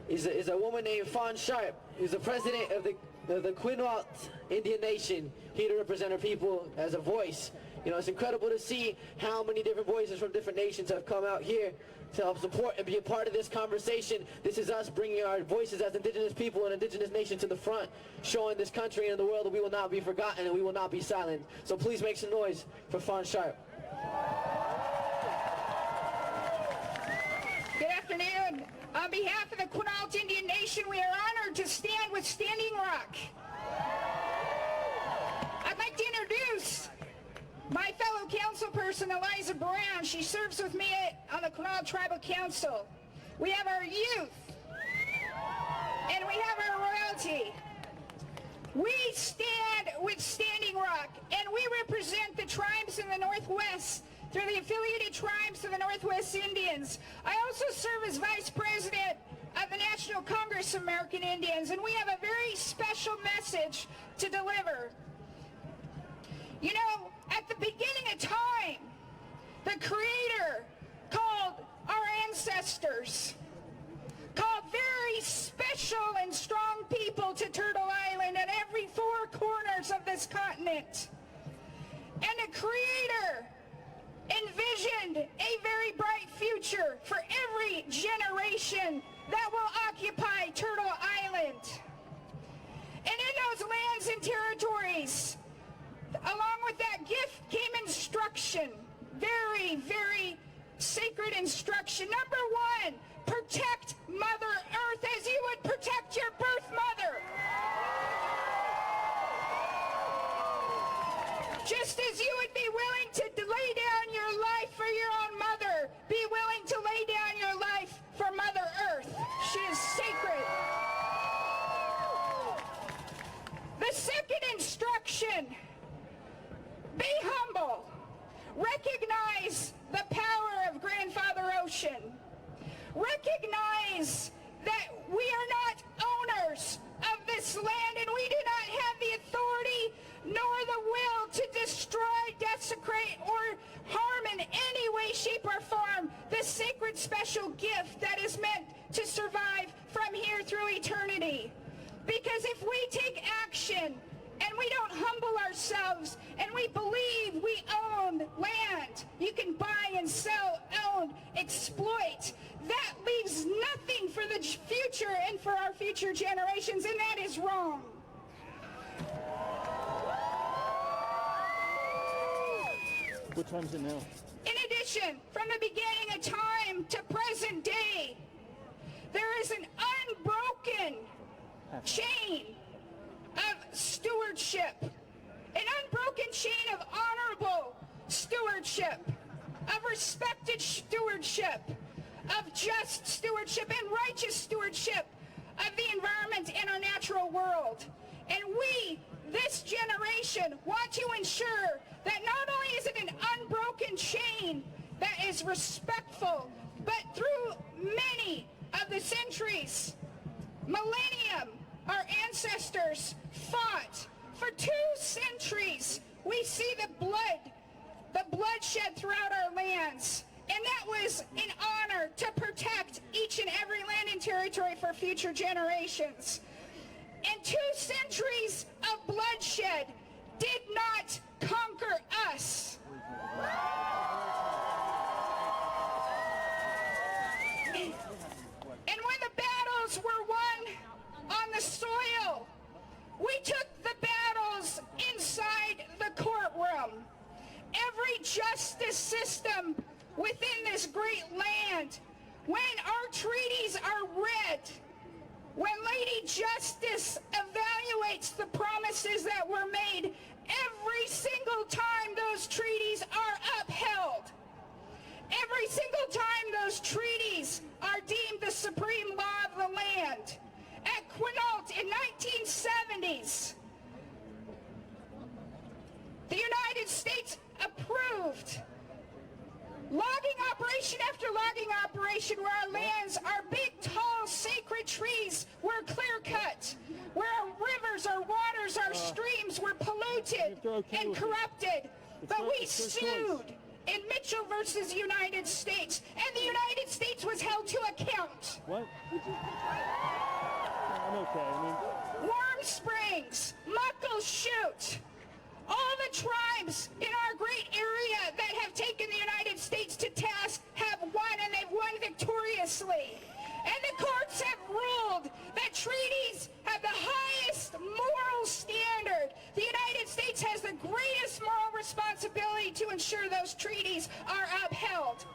is a woman named Fawn Sharp, who's the president of the Quinault Indian Nation, here to represent her people as a voice. You know, it's incredible to see how many different voices from different nations have come out here to help support and be a part of this conversation. This is us bringing our voices as indigenous people and indigenous nations to the front, showing this country and the world that we will not be forgotten and we will not be silent. So please make some noise for Fawn Sharp. Good afternoon. On behalf of the Quinault Indian Nation, we are honored to stand with Standing Rock. I'd like to introduce my fellow councilperson, Eliza Brown. She serves with me on the Quinault Tribal Council. We have our youth, and we have our royalty. We stand with Standing Rock, and we represent the tribes in the Northwest through the affiliated tribes of the Northwest Indians. I also serve as Vice President of the National Congress of American Indians, and we have a very special message to deliver. You know, at the beginning of time, the Creator called our ancestors, called very special and strong people to Turtle Island and every four corners of this continent. And the Creator envisioned a very bright future for every generation that will occupy Turtle Island. And in those lands and territories, along with that gift came instruction, very, very sacred instruction. Number one, protect Mother Earth as you would protect your birth mother. Just as you would be willing to lay down your life for your own mother, be willing to lay down your life for Mother Earth. She is sacred. The second instruction, be humble. Recognize the power of Grandfather Ocean. Recognize that we are not owners of this land, and we do not have the authority nor the will to destroy, desecrate, or harm in any way, shape, or form this sacred special gift that is meant to survive from here through eternity. Because if we take action and we don't humble ourselves and we believe we own land, you can buy and sell, own, exploit, that leaves nothing for the future and for our future generations, and that is wrong. What time is it now? In addition, from the beginning of time to present day, there is an unbroken chain of stewardship, an unbroken chain of honorable stewardship, of respected stewardship, of just stewardship and righteous stewardship of the environment and our natural world. And we, this generation, want to ensure that not only is it an unbroken chain that is respectful, but through many of the centuries, millennium, our ancestors fought. For 2 centuries, we see the bloodshed throughout our lands. And that was in honor to protect each and every land and territory for future generations. And 2 centuries of bloodshed did not conquer us. And when the battles were won on the soil, we took the battles inside the courtroom. Every justice system within this great land, when our treaties are read, when Lady Justice evaluates the promises that were made, every single time those treaties are upheld. Every single time those treaties are deemed the supreme law of the land. At Quinault in 1970s, the United States approved logging operation after logging operation where our lands, our big, tall, sacred trees were clear-cut, where our rivers, our waters, our streams were polluted and corrupted. But we sued in Mitchell versus United States, and the United States was held to account. What? I'm okay. Warm Springs, Muckleshoot, all the tribes in our great area that have taken the United States to task have won, and they've won victoriously. And the courts have ruled that treaties have the highest moral standard. The United States has the greatest moral responsibility to ensure those treaties are upheld.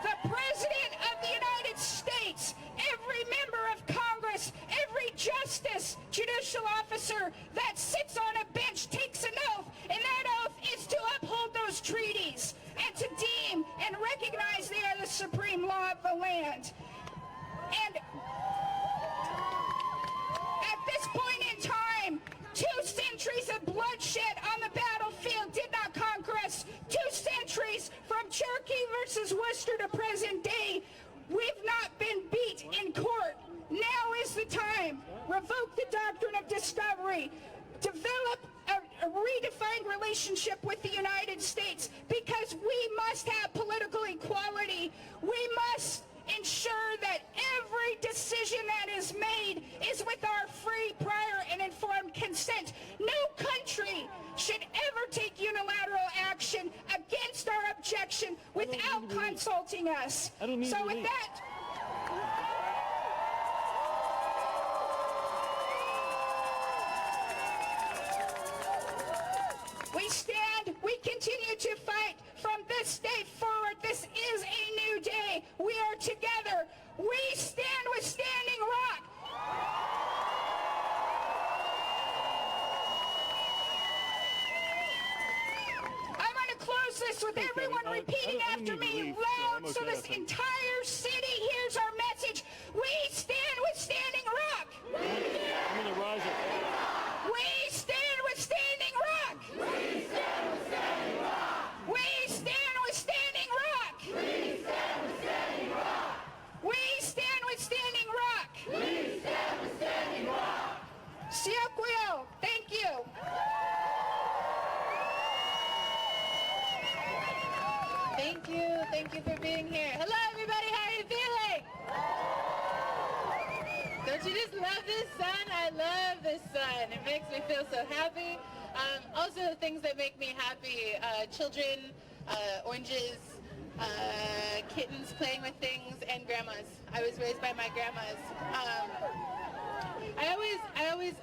The President of the United States, every member of Congress, every justice, judicial officer that sits on a bench takes an oath, and that oath is to uphold those treaties and to deem and recognize they are the supreme law of the land. And at this point in time, 2 centuries of bloodshed on the battlefield did not conquer us. 2 centuries from Cherokee versus Worcester to present day, we've not been beat in court. Now is the time. Revoke the doctrine of discovery. Develop a redefined relationship with the United States, because we must have political equality. We must ensure that every decision that is made is with our free, prior, and informed consent. No country should ever take unilateral action against our objection without consulting us. So with that, we continue to fight from this day forward. This is a new day. We are together. We stand with Standing Rock. I'm going to close this with everyone repeating after me loud so this entire city hears our message. We stand with Standing Rock. I'm going to rise up. We stand with Standing Rock. We stand with Standing Rock. We stand with Standing Rock. We stand with Standing Rock. We stand with Standing Rock. We stand with Standing Rock. Siakuyo, thank you. Thank you for being here. Hello everybody, how are you feeling? Don't you just love this sun? I love this sun. It makes me feel so happy. Also the things that make me happy, children, oranges, kittens playing with things, and grandmas. I was raised by my grandmas. I always,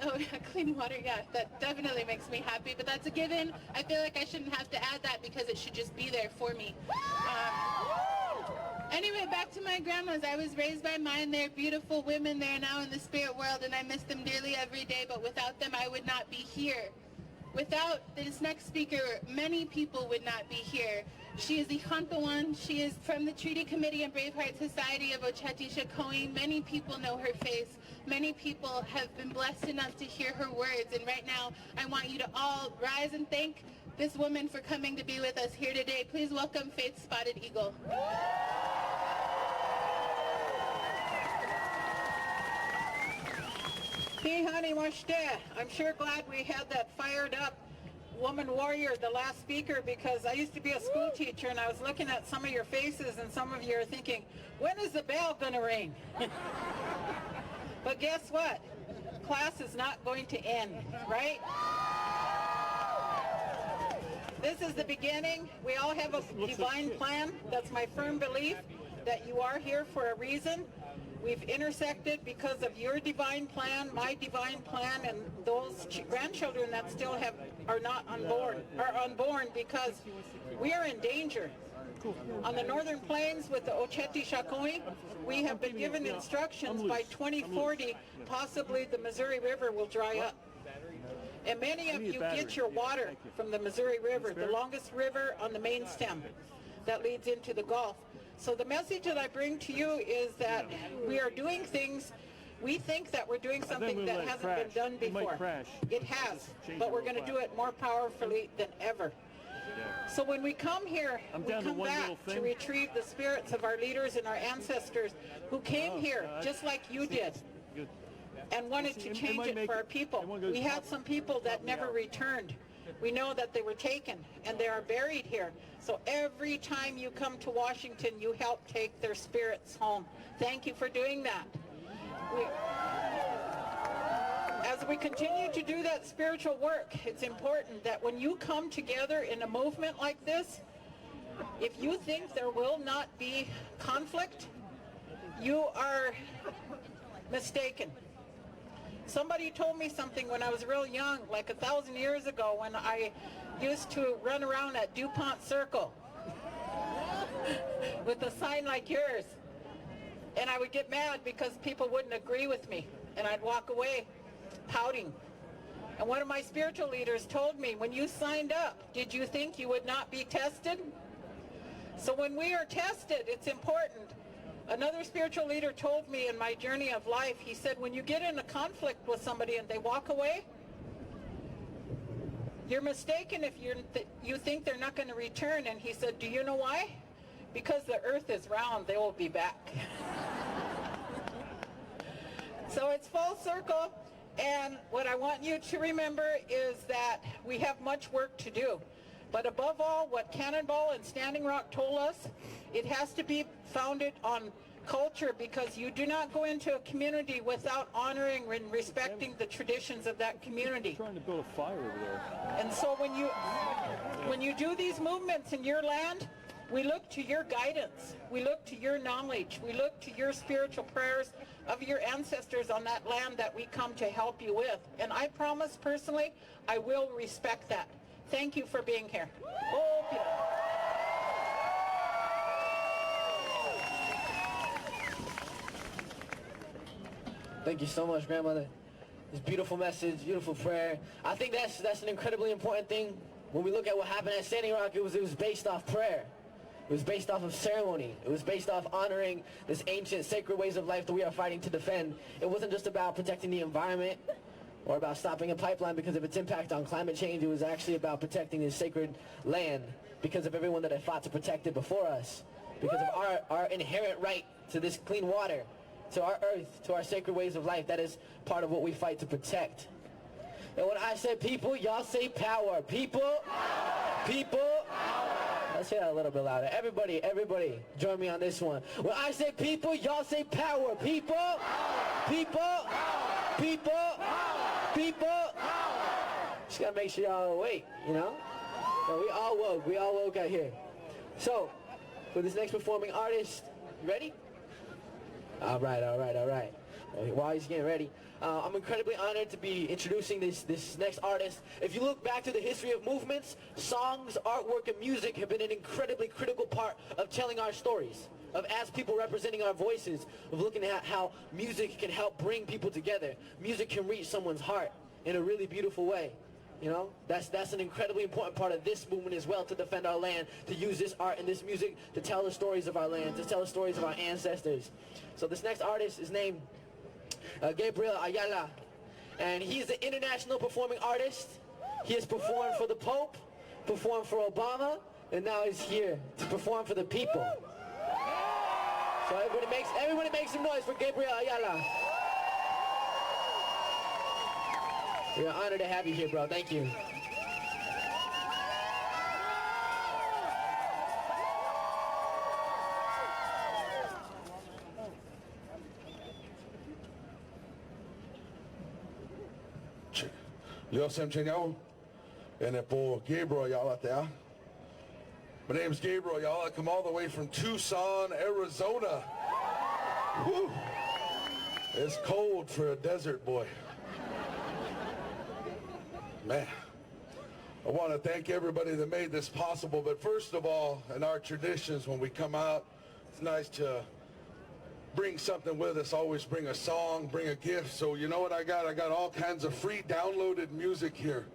clean water, yeah, that definitely makes me happy, but that's a given. I feel like I shouldn't have to add that because it should just be there for me. Anyway, back to my grandmas. I was raised by mine. They're beautiful women. They're now in the spirit world, and I miss them dearly every day, but without them, I would not be here. Without this next speaker, many people would not be here. She is the Hantawan. She is from the Treaty Committee and Braveheart Society of Oceti Sakowin. Many people know her face. Many people have been blessed enough to hear her words. And right now, I want you to all rise and thank this woman for coming to be with us here today. Please welcome Faith Spotted Eagle. I'm sure glad we had that fired up woman warrior, the last speaker, because I used to be a school teacher and I was looking at some of your faces and some of you are thinking, when is the bell going to ring? But guess what? Class is not going to end, right? This is the beginning. We all have a divine plan. That's my firm belief, that you are here for a reason. We've intersected because of your divine plan, my divine plan, and those grandchildren that still are not unborn because we are in danger. On the Northern Plains with the Oceti Sakowin, we have been given instructions by 2040, possibly the Missouri River will dry up. And many of you get your water from the Missouri River, the longest river on the main stem that leads into the Gulf. So the message that I bring to you is that we are doing things, we think that we're doing something that hasn't been done before. It has, but we're going to do it more powerfully than ever. So when we come here, we come back to retrieve the spirits of our leaders and our ancestors who came here just like you did and wanted to change it for our people. We had some people that never returned. We know that they were taken and they are buried here. So every time you come to Washington, you help take their spirits home. Thank you for doing that. As we continue to do that spiritual work, it's important that when you come together in a movement like this, if you think there will not be conflict, you are mistaken. Somebody told me something when I was real young, like 1,000 years ago, when I used to run around at DuPont Circle with a sign like yours. And I would get mad because people wouldn't agree with me. And I'd walk away pouting. And one of my spiritual leaders told me, when you signed up, did you think you would not be tested? So when we are tested, it's important. Another spiritual leader told me in my journey of life, he said, when you get in a conflict with somebody and they walk away, you're mistaken if you think they're not going to return. And he said, do you know why? Because the earth is round, they will be back. So it's full circle. And what I want you to remember is that we have much work to do. But above all, what Cannonball and Standing Rock told us, it has to be founded on culture, because you do not go into a community without honoring and respecting the traditions of that community. Trying to build a fire over there. And so when you do these movements in your land, we look to your guidance. We look to your knowledge. We look to your spiritual prayers of your ancestors on that land that we come to help you with. And I promise personally, I will respect that. Thank you for being here. Oh, people. Thank you so much, grandmother. This beautiful message, beautiful prayer. I think that's an incredibly important thing. When we look at what happened at Standing Rock, it was based off prayer. It was based off of ceremony. It was based off honoring this ancient sacred ways of life that we are fighting to defend. It wasn't just about protecting the environment or about stopping a pipeline because of its impact on climate change. It was actually about protecting this sacred land because of everyone that had fought to protect it before us, because of our inherent right to this clean water, to our earth, to our sacred ways of life. That is part of what we fight to protect. And when I say people, y'all say power. People, people. Let's hear that a little bit louder. Everybody, join me on this one. When I say people, y'all say power. People, people, people, people. Just gotta make sure y'all awake, you know? So we all woke out here. So, for this next performing artist, you ready? All right. While he's getting ready, I'm incredibly honored to be introducing this next artist. If you look back to the history of movements, songs, artwork, and music have been an incredibly critical part of telling our stories, of as people representing our voices, of looking at how music can help bring people together. Music can reach someone's heart in a really beautiful way. You know, that's an incredibly important part of this movement as well, to defend our land, to use this art and this music to tell the stories of our land, to tell the stories of our ancestors. So this next artist is named Gabriel Ayala, and he's an international performing artist. He has performed for the Pope, performed for Obama, and now he's here to perform for the people. So everybody makes some noise for Gabriel Ayala. We're honored to have you here, bro. Thank you. Yo sem chenyo, and po Gabriel Ayala there. My name's Gabriel Ayala. I come all the way from Tucson, Arizona. Woo. It's cold for a desert boy. Man, I want to thank everybody that made this possible. But first of all, in our traditions, when we come out, it's nice to bring something with us. Always bring a song, bring a gift. So you know what I got? I got all kinds of free downloaded music here.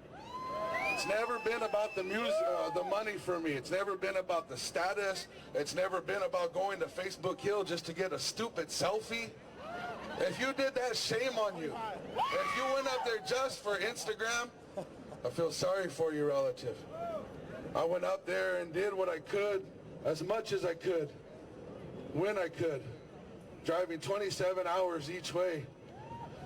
It's never been about the music, the money for me. It's never been about the status. It's never been about going to Facebook Hill just to get a stupid selfie. If you did that, shame on you. If you went up there just for Instagram, I feel sorry for you, relative. I went up there and did what I could, as much as I could, when I could, driving 27 hours each way.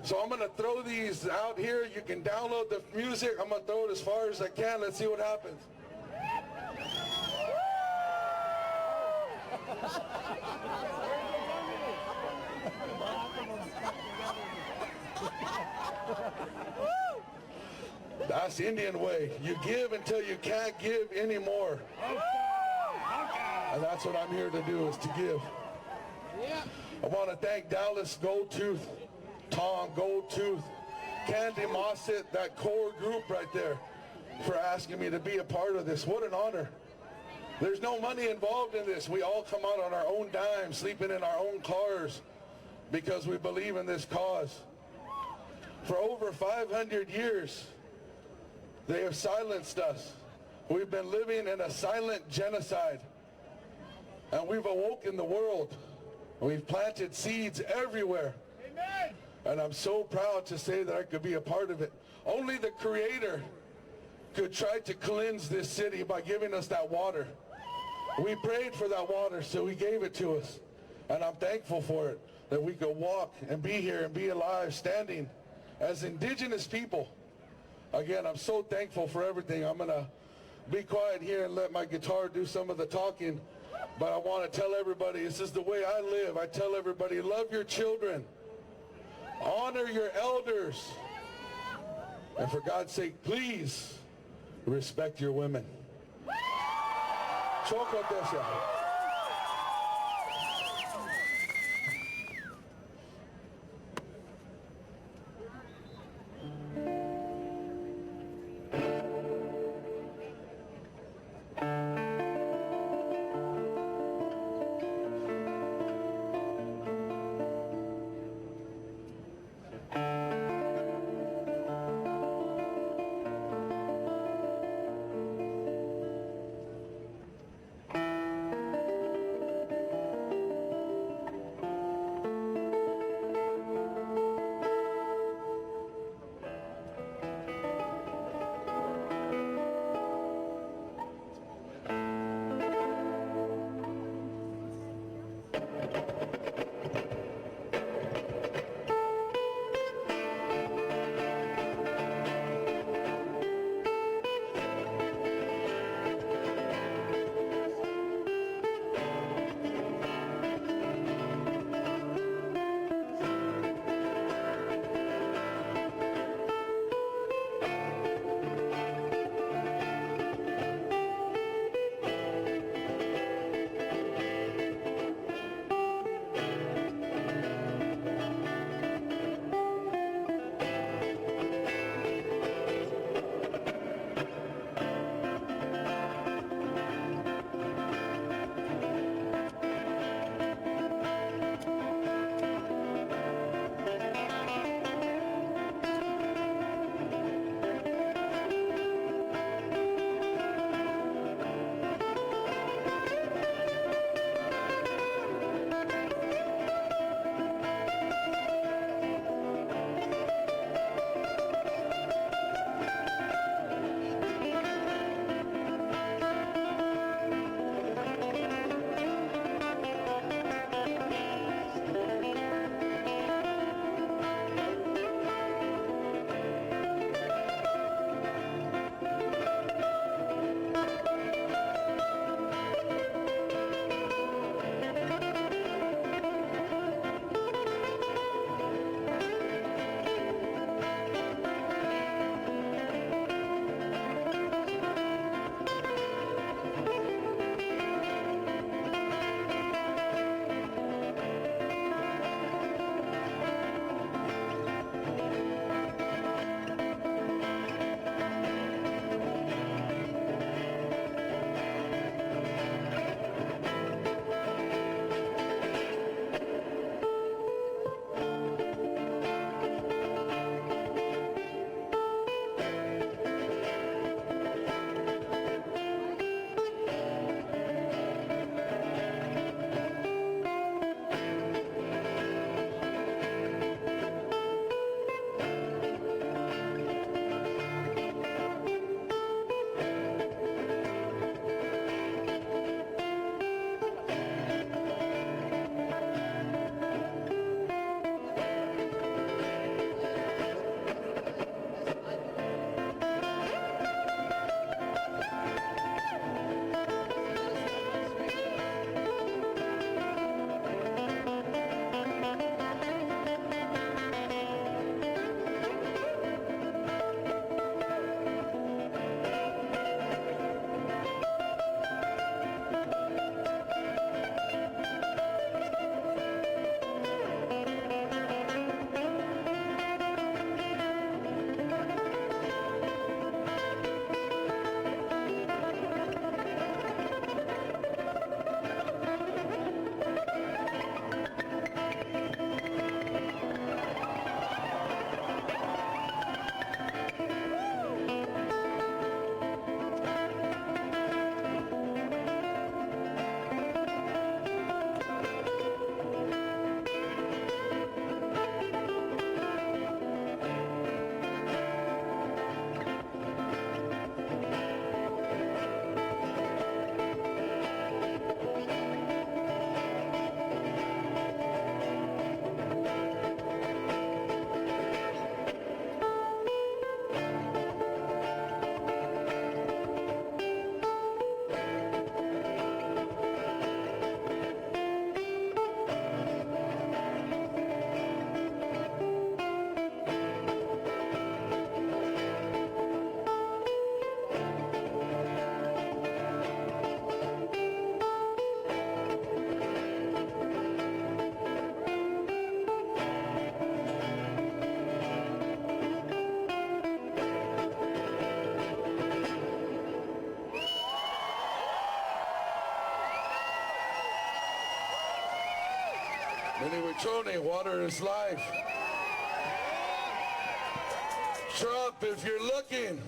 So I'm going to throw these out here. You can download the music. I'm going to throw it as far as I can. Let's see what happens. That's the Indian way. You give until you can't give anymore. And that's what I'm here to do, is to give. I want to thank Dallas Goldtooth, Tom Goldtooth, Candy Mossett, that core group right there, for asking me to be a part of this. What an honor. There's no money involved in this. We all come out on our own dime, sleeping in our own cars, because we believe in this cause. For over 500 years, they have silenced us. We've been living in a silent genocide. And we've awoken the world. We've planted seeds everywhere. Amen. And I'm so proud to say that I could be a part of it. Only the Creator could try to cleanse this city by giving us that water. We prayed for that water, so He gave it to us. And I'm thankful for it, that we could walk and be here and be alive, standing as Indigenous people. Again, I'm so thankful for everything. I'm going to be quiet here and let my guitar do some of the talking. But I want to tell everybody, this is the way I live. I tell everybody, love your children. Honor your elders. And for God's sake, please respect your women. Choco Tesha. Miniwichoni, water is life. Trump, if you're looking,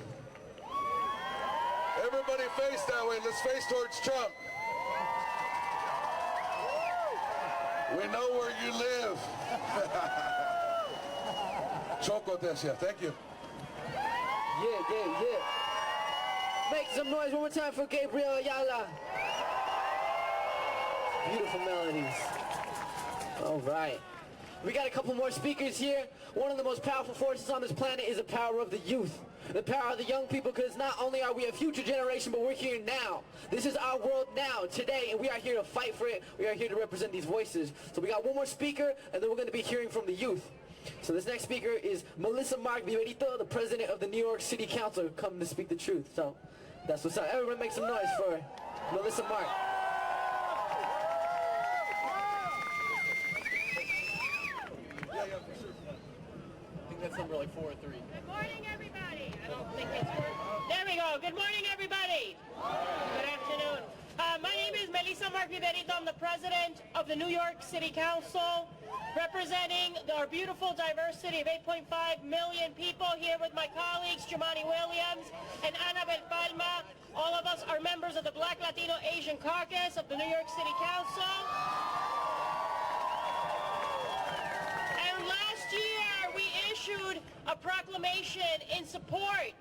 everybody face that way. Let's face towards Trump. We know where you live. Choco Desia, thank you. Yeah. Make some noise one more time for Gabriel Ayala. Beautiful melodies. All right. We got a couple more speakers here. One of the most powerful forces on this planet is the power of the youth. The power of the young people, because not only are we a future generation, but we're here now. This is our world now, today, and we are here to fight for it. We are here to represent these voices. So we got one more speaker, and then we're going to be hearing from the youth. So this next speaker is Melissa Mark Viverito, the president of the New York City Council, come to speak the truth. So that's what's up. Everyone make some noise for Melissa Mark. That's number like 4 or 3. Good morning, everybody. I don't think it's there we go. Good morning, everybody. Good afternoon. My name is Melissa Mark Viverito. I'm the president of the New York City Council, representing our beautiful diversity of 8.5 million people, here with my colleagues, Jumani Williams and Annabel Palma. All of us are members of the Black, Latino, Asian Caucus of the New York City Council. Issued a proclamation in support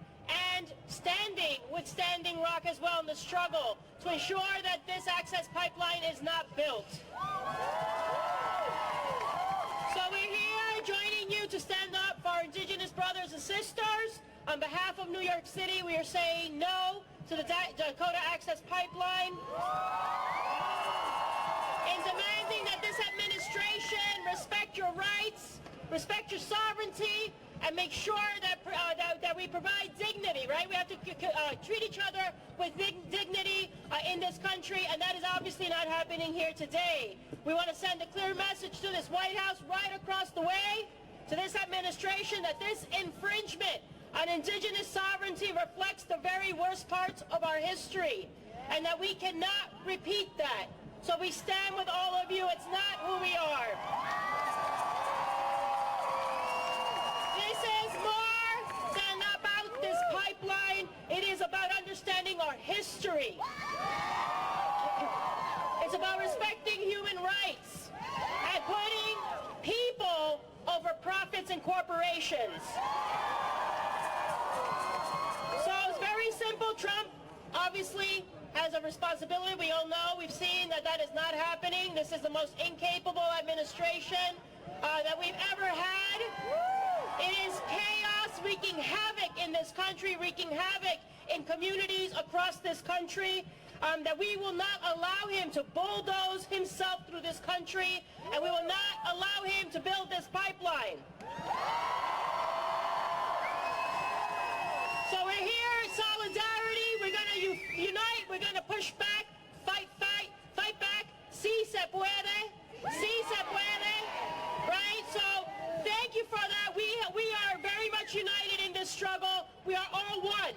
and standing with Standing Rock as well in the struggle to ensure that this access pipeline is not built. So we're here joining you to stand up for our indigenous brothers and sisters. On behalf of New York City, we are saying no to the Dakota access pipeline and demanding that this administration respect your rights, respect your sovereignty, and make sure that that we provide dignity, right? We have to treat each other with dignity in this country, and that is obviously not happening here today. We want to send a clear message to this White House right across the way, to this administration, that this infringement on indigenous sovereignty reflects the very worst parts of our history, and that we cannot repeat that. So we stand with all of you. It's not who we are. This is more than about this pipeline. It is about understanding our history. It's about respecting human rights and putting people over profits and corporations. So it's very simple. Trump obviously has a responsibility. We all know, we've seen that that is not happening. This is the most incapable administration that we've ever had. It is chaos wreaking havoc in this country, wreaking havoc in communities across this country, that we will not allow him to bulldoze himself through this country, and we will not allow him to build this pipeline. So we're here in solidarity. We're going to unite. We're going to push back, fight back. Sí se puede. Sí se puede. Right? So thank you for that. We are very much united in this struggle. We are all one.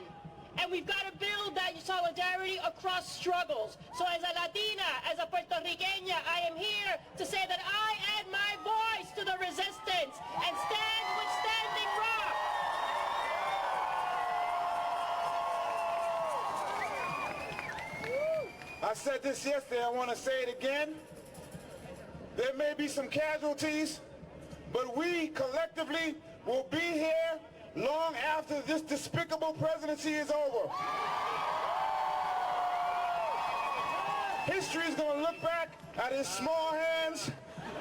And we've got to build that solidarity across struggles. So as a Latina, as a Puerto Riqueña, I am here to say that I add my voice to the resistance and stand with Standing Rock. I said this yesterday, I want to say it again. There may be some casualties, but we collectively will be here long after this despicable presidency is over. History is going to look back at his small hands,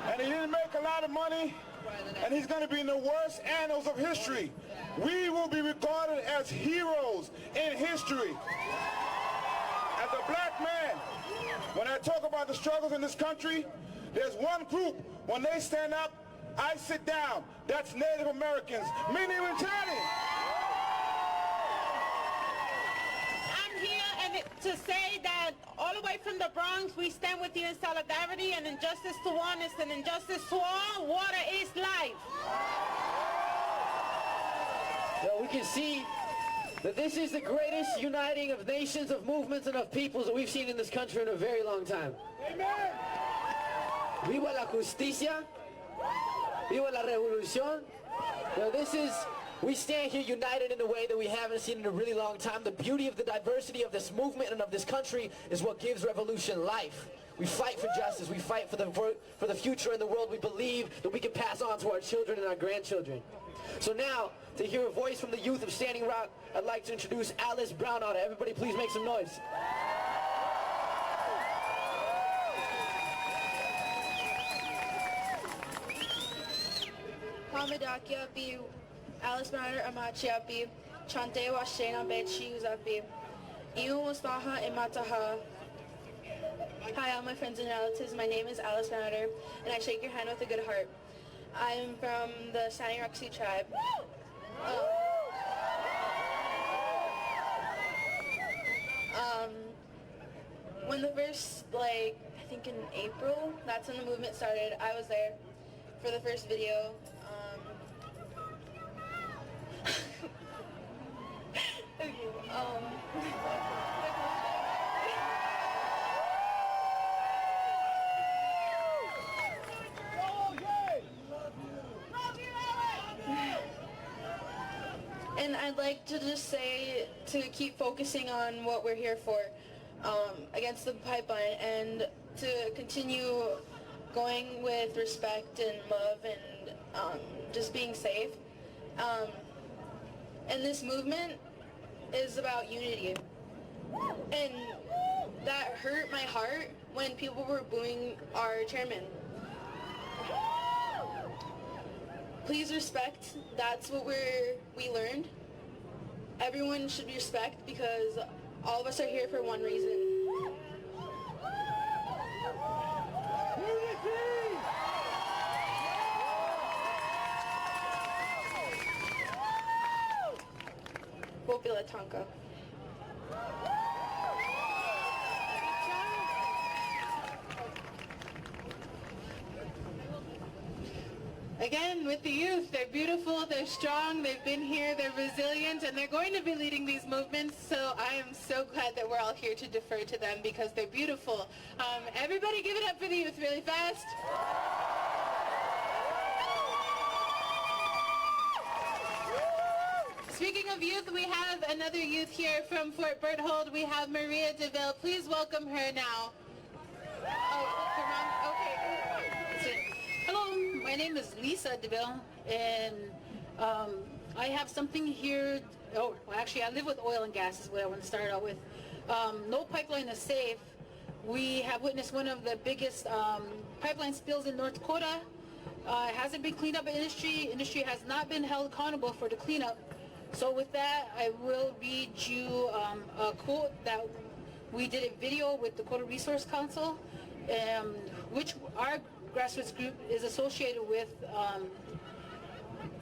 and he didn't make a lot of money, and he's going to be in the worst annals of history. We will be regarded as heroes in history. As a black man, when I talk about the struggles in this country, there's one group, when they stand up, I sit down. That's Native Americans. Many Rintani. I'm here to say that all the way from the Bronx, we stand with you in solidarity, and injustice to one is an injustice to all. Water is life. Well, we can see that this is the greatest uniting of nations, of movements, and of peoples that we've seen in this country in a very long time. Amen. Viva la justicia. Viva la revolución. You know, we stand here united in a way that we haven't seen in a really long time. The beauty of the diversity of this movement and of this country is what gives revolution life. We fight for justice. We fight for the future in the world we believe that we can pass on to our children and our grandchildren. So now, to hear a voice from the youth of Standing Rock, I'd like to introduce Alice Brownotter. Everybody please make some noise. Hamadakia bi Alice Brownotter Amachia bi Chante Washena Bechi Uzabi Iu Musmaha Imataha. Hi all my friends and relatives, my name is Alice Brownotter and I shake your hand with a good heart. I'm from the Standing Rock Sioux tribe. When the first, I think in April, that's when the movement started. I was there for the first video. And I'd like to just say to keep focusing on what we're here for, against the pipeline, and to continue going with respect and love and just being safe. And this movement is about unity. And that hurt my heart when people were booing our chairman. Please respect. That's what we learned. Everyone should respect because all of us are here for one reason. Wopila Tonka. Again, with the youth, they're beautiful, they're strong, they've been here, they're resilient, and they're going to be leading these movements, so I am so glad that we're all here to defer to them because they're beautiful. Everybody give it up for the youth really fast. Speaking of youth, we have another youth here from Fort Berthold. We have Maria DeVille. Please welcome her now. Oh, okay. Hello, my name is Lisa DeVille, and I have something here. Oh, well, actually, I live with oil and gas is what I want to start out with. No pipeline is safe. We have witnessed one of the biggest pipeline spills in North Dakota. It hasn't been cleaned up by industry. Industry has not been held accountable for the cleanup. So with that, I will read you a quote that we did a video with Dakota Resource Council, which our grassroots group is associated with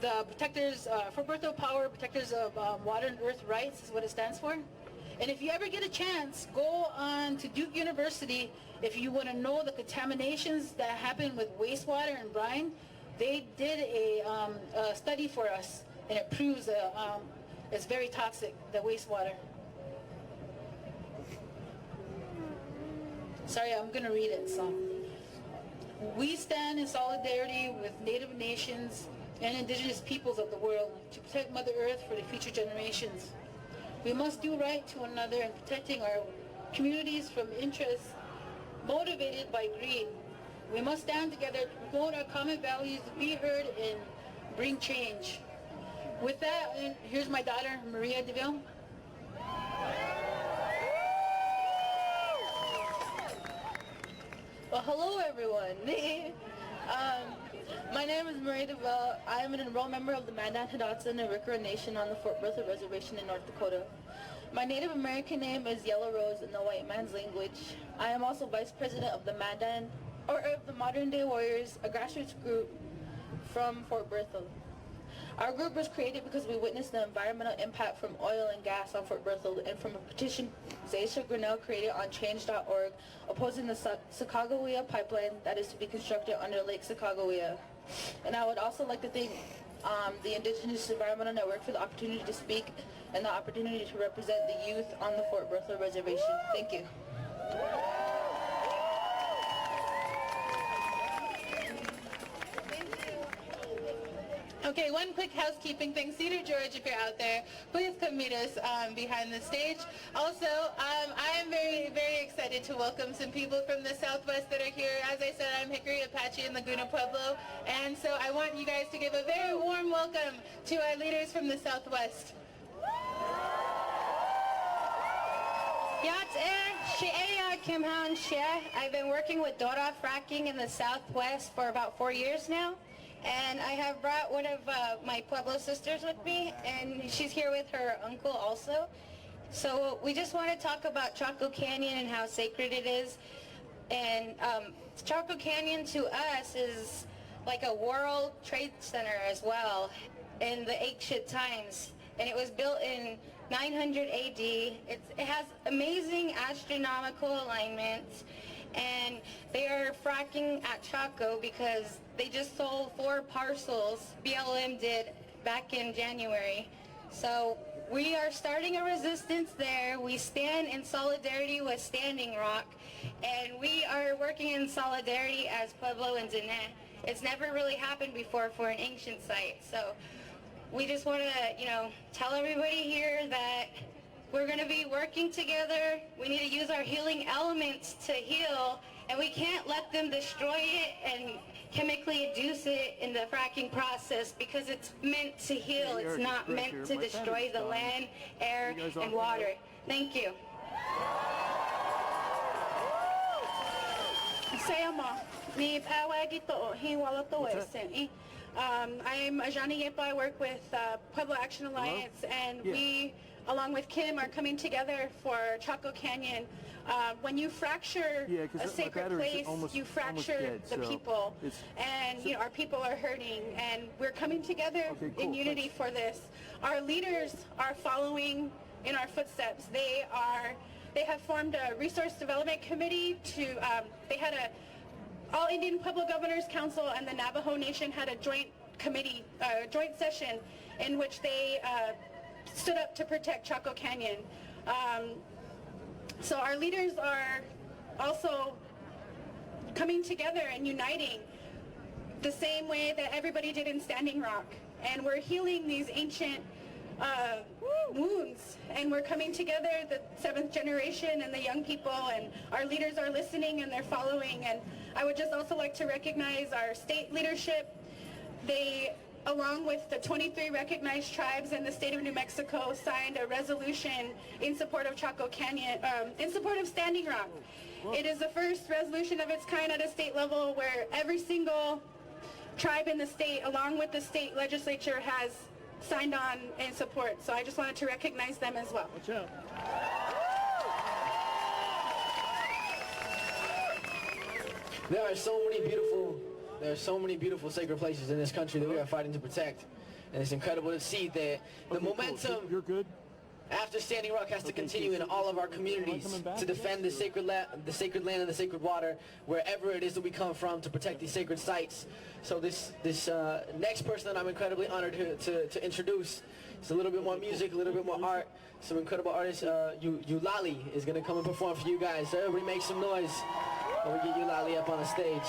the Protectors for Birth of Power, Protectors of Water and Earth Rights is what it stands for. And if you ever get a chance, go on to Duke University. If you want to know the contaminations that happen with wastewater and brine, they did a study for us, and it proves that it's very toxic, the wastewater. Sorry, I'm going to read it. So, we stand in solidarity with Native nations and indigenous peoples of the world to protect Mother Earth for the future generations. We must do right to one another in protecting our communities from interests motivated by greed. We must stand together to promote our common values, be heard, and bring change. With that, here's my daughter, Maria DeVille. Well, hello everyone. My name is Maria DeVille. I am an enrolled member of the Mandan, Hidatsa, and Arikara Nation on the Fort Berthold Reservation in North Dakota. My Native American name is Yellow Rose in the white man's language. I am also vice president of the Mandan, or of the Modern Day Warriors, a grassroots group from Fort Berthold. Our group was created because we witnessed the environmental impact from oil and gas on Fort Berthold, and from a petition Zaisha Grinnell created on change.org opposing the Sacagawea pipeline that is to be constructed under Lake Sacagawea. And I would also like to thank the Indigenous Environmental Network for the opportunity to speak and the opportunity to represent the youth on the Fort Berthold Reservation. Thank you. Okay, one quick housekeeping thing. Cedar George, if you're out there, please come meet us behind the stage. Also, I am very, very excited to welcome some people from the Southwest that are here. As I said, I'm Hickory, Apache, and Laguna Pueblo, and so I want you guys to give a very warm welcome to our leaders from the Southwest. I've been working with Dora fracking in the Southwest for about 4 years now, and I have brought one of my Pueblo sisters with me, and she's here with her uncle also. So we just want to talk about Chaco Canyon and how sacred it is. And Chaco Canyon to us is like a World Trade Center as well in the ancient times, and it was built in 900 AD. It has amazing astronomical alignments, and they are fracking at Chaco because they just sold 4 parcels, BLM did, back in January. So we are starting a resistance there. We stand in solidarity with Standing Rock, and we are working in solidarity as Pueblo and Diné. It's never really happened before for an ancient site. So we just want to, tell everybody here that we're going to be working together. We need to use our healing elements to heal, and we can't let them destroy it and chemically induce it in the fracking process because it's meant to heal. It's not meant to destroy the land, air, and water. Thank you. I'm Ajani Yepa. I work with Pueblo Action Alliance, and we, along with Kim, are coming together for Chaco Canyon. When you fracture a sacred place, you fracture the people, and our people are hurting, and we're coming together in unity for this. Our leaders are following in our footsteps. They have formed a resource development committee to. They had a All Indian Pueblo Governors Council and the Navajo Nation had a joint committee, joint session in which they stood up to protect Chaco Canyon. So our leaders are also coming together and uniting the same way that everybody did in Standing Rock. And we're healing these ancient wounds, and we're coming together, the 7th generation and the young people, and our leaders are listening and they're following. And I would just also like to recognize our state leadership. They, along with the 23 recognized tribes in the state of New Mexico, signed a resolution in support of Chaco Canyon, in support of Standing Rock. It is the first resolution of its kind at a state level where every single tribe in the state, along with the state legislature, has signed on in support. So I just wanted to recognize them as well. Watch out. There are so many beautiful sacred places in this country that we are fighting to protect. And it's incredible to see that the momentum You're good. after Standing Rock has to continue in all of our communities to defend the sacred land and the sacred water wherever it is that we come from, to protect these sacred sites. So this next person that I'm incredibly honored to introduce is a little bit more music, a little bit more art. Some incredible artists. Eulalie is going to come and perform for you guys. So everybody make some noise when we get Eulalie up on the stage.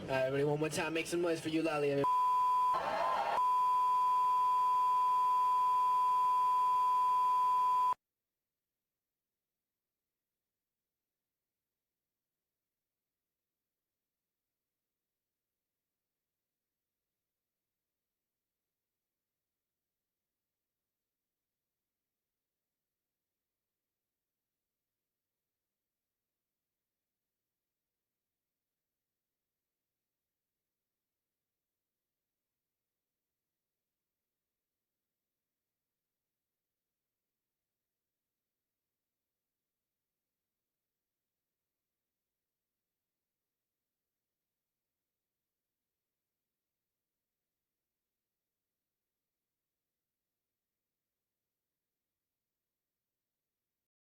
All right, everybody, one more time, make some noise for Eulalie.